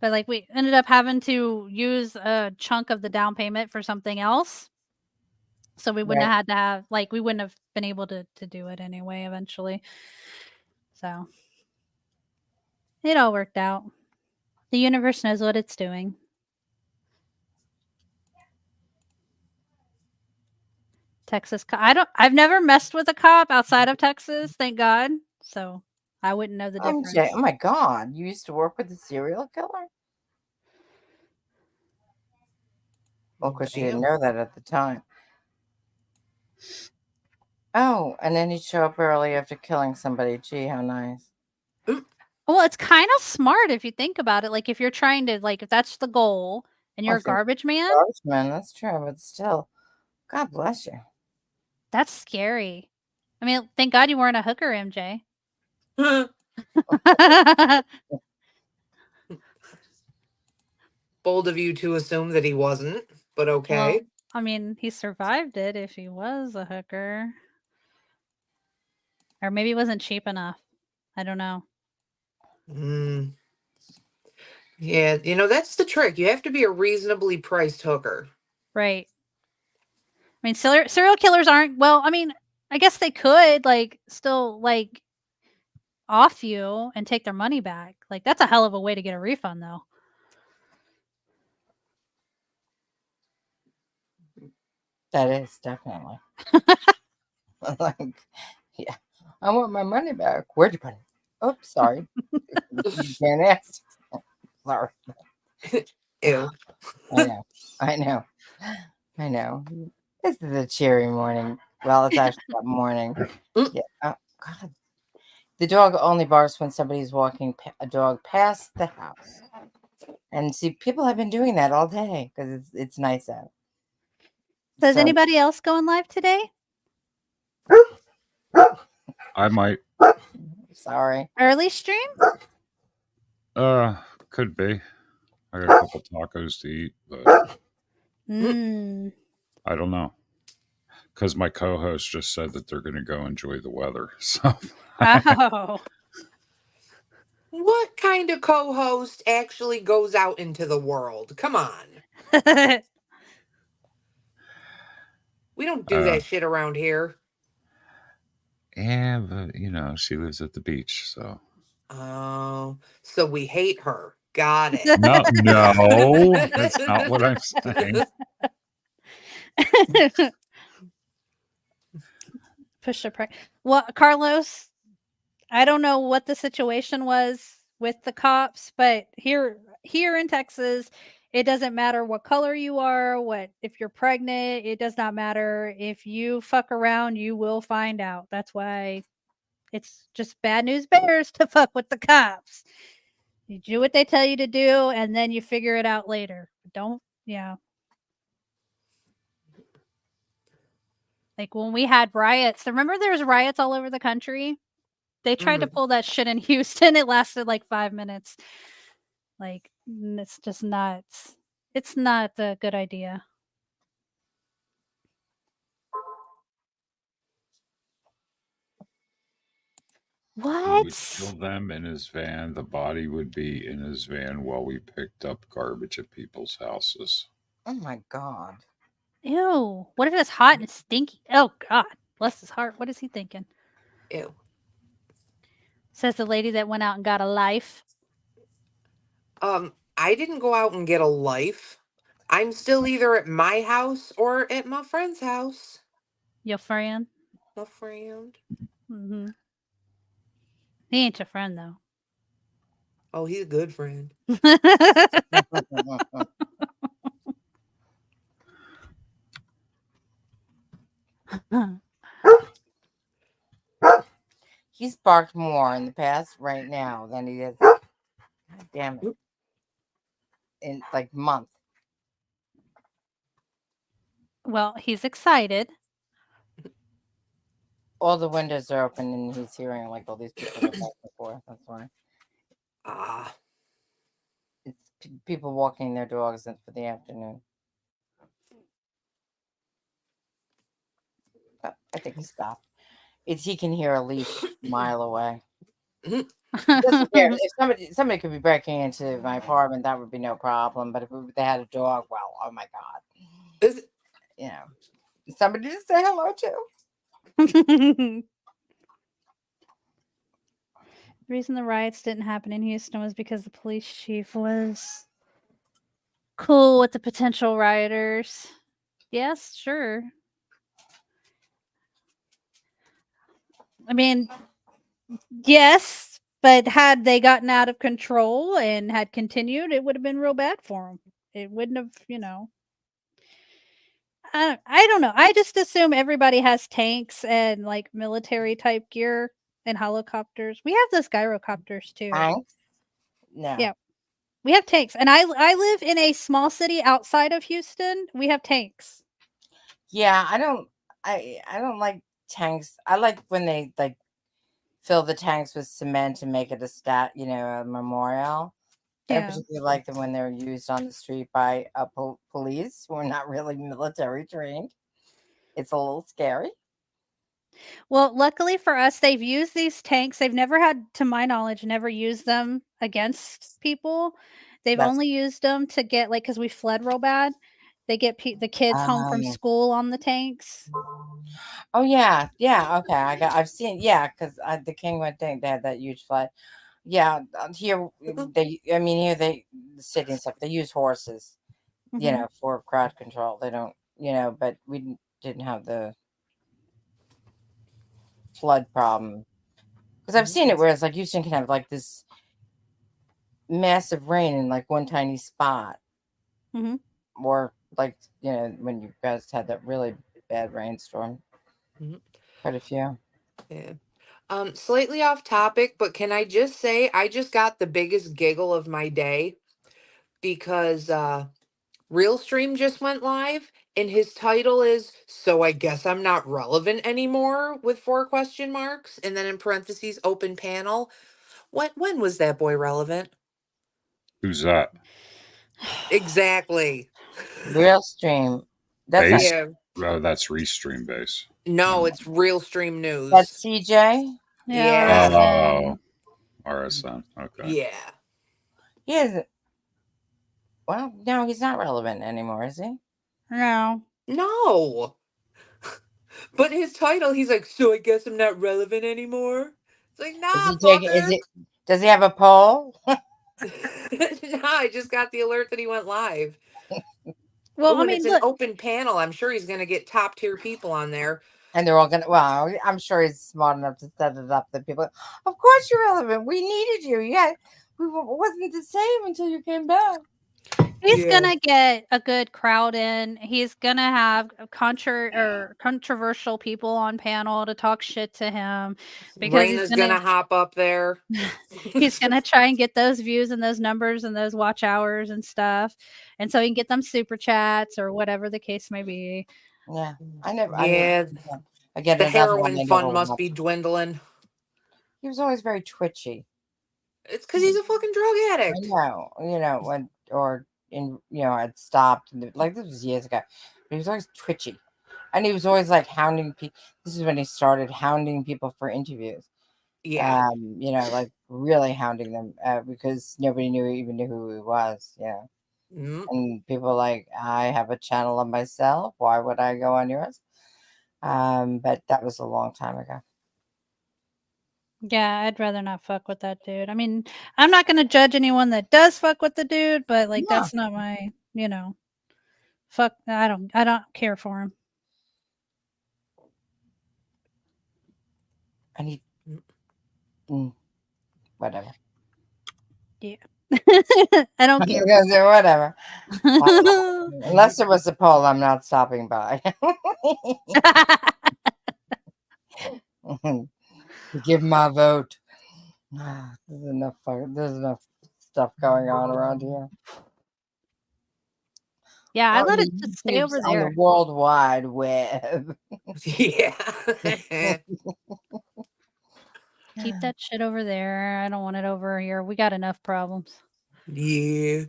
S1: But like we ended up having to use a chunk of the down payment for something else. So we wouldn't
S4: Right.
S1: have had to have we wouldn't have been able to do it anyway eventually. So it all worked out. The universe knows what it's doing. Texas I've never messed with a cop outside of Texas, thank God. So I wouldn't know the difference.
S4: MJ, oh my God, you used to work with a serial killer? Well, of course, you didn't
S2: Damn.
S4: know that at the time. Oh, and then he'd show up early after killing somebody. Gee, how nice.
S1: Well, it's kind of smart if you think about it. Like if you're trying to if that's the goal and you're
S4: Well,
S1: a
S4: if you're
S1: garbage man,
S4: garbage man, that's true, but still, God bless you.
S1: that's scary. I mean, thank God you weren't a hooker, MJ.
S2: Bold of you to assume that he wasn't, but okay.
S1: Well, I mean, he survived it if he was a hooker. Or maybe he wasn't cheap enough. I don't know.
S2: Mm. Yeah, that's the trick. You have to be a reasonably priced hooker.
S1: Right. I mean, serial killers aren't, well, I mean, I guess they could, still, off you and take their money back. Like, that's a hell of a way to get a refund, though.
S4: That is definitely. Yeah, I want my money back. Where'd you put it? Oh, sorry. You can't ask. Sorry.
S2: Ew.
S4: I know. This is a cheery morning. Well, it's actually a morning. Yeah. Oh, God. The dog only barks when somebody's walking a dog past the house. And see, people have been doing that all day because it's nice out.
S1: Does
S4: So,
S1: anybody else go on live today?
S3: I might.
S4: sorry.
S1: Early stream?
S3: Could be. I got a couple tacos to eat, but I don't know. Because my co-host just said that they're going to go enjoy the weather. So,
S1: Oh.
S2: What kind of co-host actually goes out into the world? Come on. We don't do that shit around here.
S3: yeah, but she lives at the beach, so.
S2: Oh, so we hate her. Got it.
S3: No, that's not what I'm saying.
S1: Push the price. Well, Carlos, I don't know what the situation was with the cops, but here in Texas, it doesn't matter what color you are, if you're pregnant, it does not matter. If you fuck around, you will find out. That's why it's just bad news bears to fuck with the cops. You do what they tell you to do, and then you figure it out later. Yeah. Like when we had riots, remember there was riots all over the country? They tried to pull that shit in Houston. It lasted like 5 minutes. It's just nuts. It's not a good idea.
S3: He would kill
S1: What?
S3: them in his van. The body would be in his van while we picked up garbage at people's houses.
S4: Oh my god.
S1: Ew. What if it's hot and stinky? Oh God. Bless his heart. What is he thinking?
S2: Ew.
S1: Says the lady that went out and got a life.
S2: I didn't go out and get a life. I'm still either at my house or at my friend's house.
S1: Your friend.
S2: My friend.
S1: Mm-hmm. He ain't your friend though.
S2: Oh, he's a good friend.
S4: He's barked more in the past right now than he did. God damn it. In like month.
S1: Well, he's excited.
S4: All the windows are open and he's hearing like all these people go back and forth. That's why.
S2: Ah.
S4: It's people walking their dogs for the afternoon. But I think he stopped. He can hear a leash a mile away. Doesn't care. If somebody could be breaking into my apartment, that would be no problem. But if they had a dog, well, oh my god,
S2: Is
S4: you know, somebody to say hello to.
S1: The reason the riots didn't happen in Houston was because the police chief was cool with the potential rioters. Yes, sure. I mean, yes, but had they gotten out of control and had continued, it would have been real bad for them. It wouldn't have, I don't know. I just assume everybody has tanks and like military type gear and helicopters. We have those gyrocopters too.
S4: Thanks. No.
S1: Yeah. We have tanks. And I live in a small city outside of Houston. We have tanks.
S4: Yeah, I don't like tanks. I like when they like fill the tanks with cement and make it a memorial. I
S1: Yeah.
S4: particularly like them when they're used on the street by police who are not really military trained. It's a little scary.
S1: Well, luckily for us, they've used these tanks. They've never had, to my knowledge, never used them against people. They've
S4: That's
S1: only used them to get like because we fled real bad. They get the kids home from
S4: um,
S1: school on the tanks.
S4: oh yeah, okay. I've seen because the Kingwood thing they had that huge flood. Yeah, here here the city and stuff they use horses,
S1: Hmm.
S4: for crowd control. They don't, but we didn't have the flood problem because I've seen it where it's like Houston can have like this massive rain in like one tiny spot,
S1: Hmm.
S4: or like when you guys had that really bad rainstorm.
S2: Mhm.
S4: Quite a few.
S2: Yeah. Slightly off topic, but can I just say I just got the biggest giggle of my day because Realstream just went live and his title is "So I guess I'm not relevant anymore" with 4 question marks and then in parentheses open panel. When was that boy relevant?
S3: Who's that?
S2: Exactly.
S4: Real stream. That's not
S3: Base?
S2: Yeah.
S3: Oh, that's Restream Base.
S2: No,
S3: Never
S2: it's Realstream News.
S4: that's CJ.
S1: Yeah,
S2: Yeah.
S3: mind.
S1: RSN.
S3: Oh, RSN. Okay.
S2: Yeah.
S4: He is. Well, no, he's not relevant anymore, is he?
S1: No.
S2: No. But his title, he's like, "So I guess I'm not relevant anymore." It's like,
S4: Is
S2: nah,
S4: he taking? Is
S2: fucker.
S4: it? Does he have a poll?
S2: Nah, I just got the alert that he went live.
S1: Well,
S2: Oh,
S1: I
S2: and it's
S1: mean,
S2: an
S1: look,
S2: open panel. I'm sure he's gonna get top tier people on there.
S4: And they're all gonna. Well, I'm sure he's smart enough to set it up that people. Of course, you're relevant. We needed you. Yeah, wasn't the same until you came back.
S1: he's
S2: Yeah.
S1: gonna get a good crowd in. He's gonna have controversial people on panel to talk shit to him because
S2: Raina's gonna hop up there.
S1: he's gonna try and get those views and those numbers and those watch hours and stuff, and so he can get them super chats or whatever the case may be.
S4: Yeah, I never.
S2: Yeah,
S4: Again,
S2: the
S4: another one
S2: heroin
S4: I never
S2: fund must be
S4: watched.
S2: dwindling.
S4: He was always very twitchy.
S2: It's because he's a fucking drug
S4: I
S2: addict.
S4: know, I'd stopped, like this was years ago, but he was always twitchy, and he was always like hounding people. This is when he started hounding people for interviews,
S2: Yeah.
S4: You know, like really hounding them because nobody even knew who he was. Yeah.
S2: Mm.
S4: And people like, I have a channel of myself. Why would I go on yours? But that was a long time ago.
S1: Yeah, I'd rather not fuck with that dude. I mean, I'm not gonna judge anyone that does fuck with the dude, but like
S4: Yeah.
S1: that's not my, you know, fuck. I don't care for him.
S4: And he,
S2: Mm.
S4: whatever.
S1: Yeah, I don't care.
S4: Whatever.
S1: For
S4: Unless there was a poll, I'm not stopping by to give my vote. There's enough stuff going on around here.
S1: Yeah, I
S4: On
S1: let
S4: the
S1: it just stay
S4: YouTubes,
S1: over
S4: on the
S1: there.
S4: World Wide Web.
S2: Yeah.
S1: Keep that shit over there. I don't want it over here. We got enough problems.
S2: Yeah.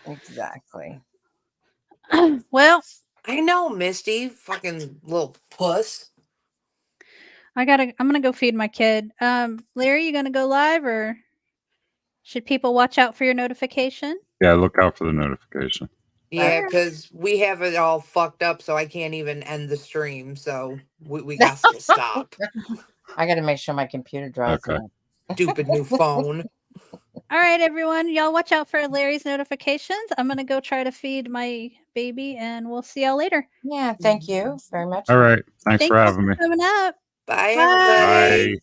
S4: Exactly.
S1: Well,
S2: I know, Misty. Fucking little puss.
S1: I'm gonna go feed my kid. Larry, you gonna go live or should people watch out for your notification?
S3: Yeah, look out for the notification.
S2: Yeah,
S4: Okay.
S2: because we have it all fucked up, so I can't even end the stream. So we got to stop.
S4: I got to make sure my computer dries
S3: Okay.
S4: out.
S2: Stupid new phone.
S1: All right, everyone. Y'all watch out for Larry's notifications. I'm going to go try to feed my baby and we'll see y'all later.
S4: Yeah, thank you very much.
S3: All right. Thanks
S1: Thank
S3: for
S1: you
S3: having
S1: for
S3: me.
S1: coming up.
S2: Bye,
S1: Bye.
S2: everybody.
S3: Bye.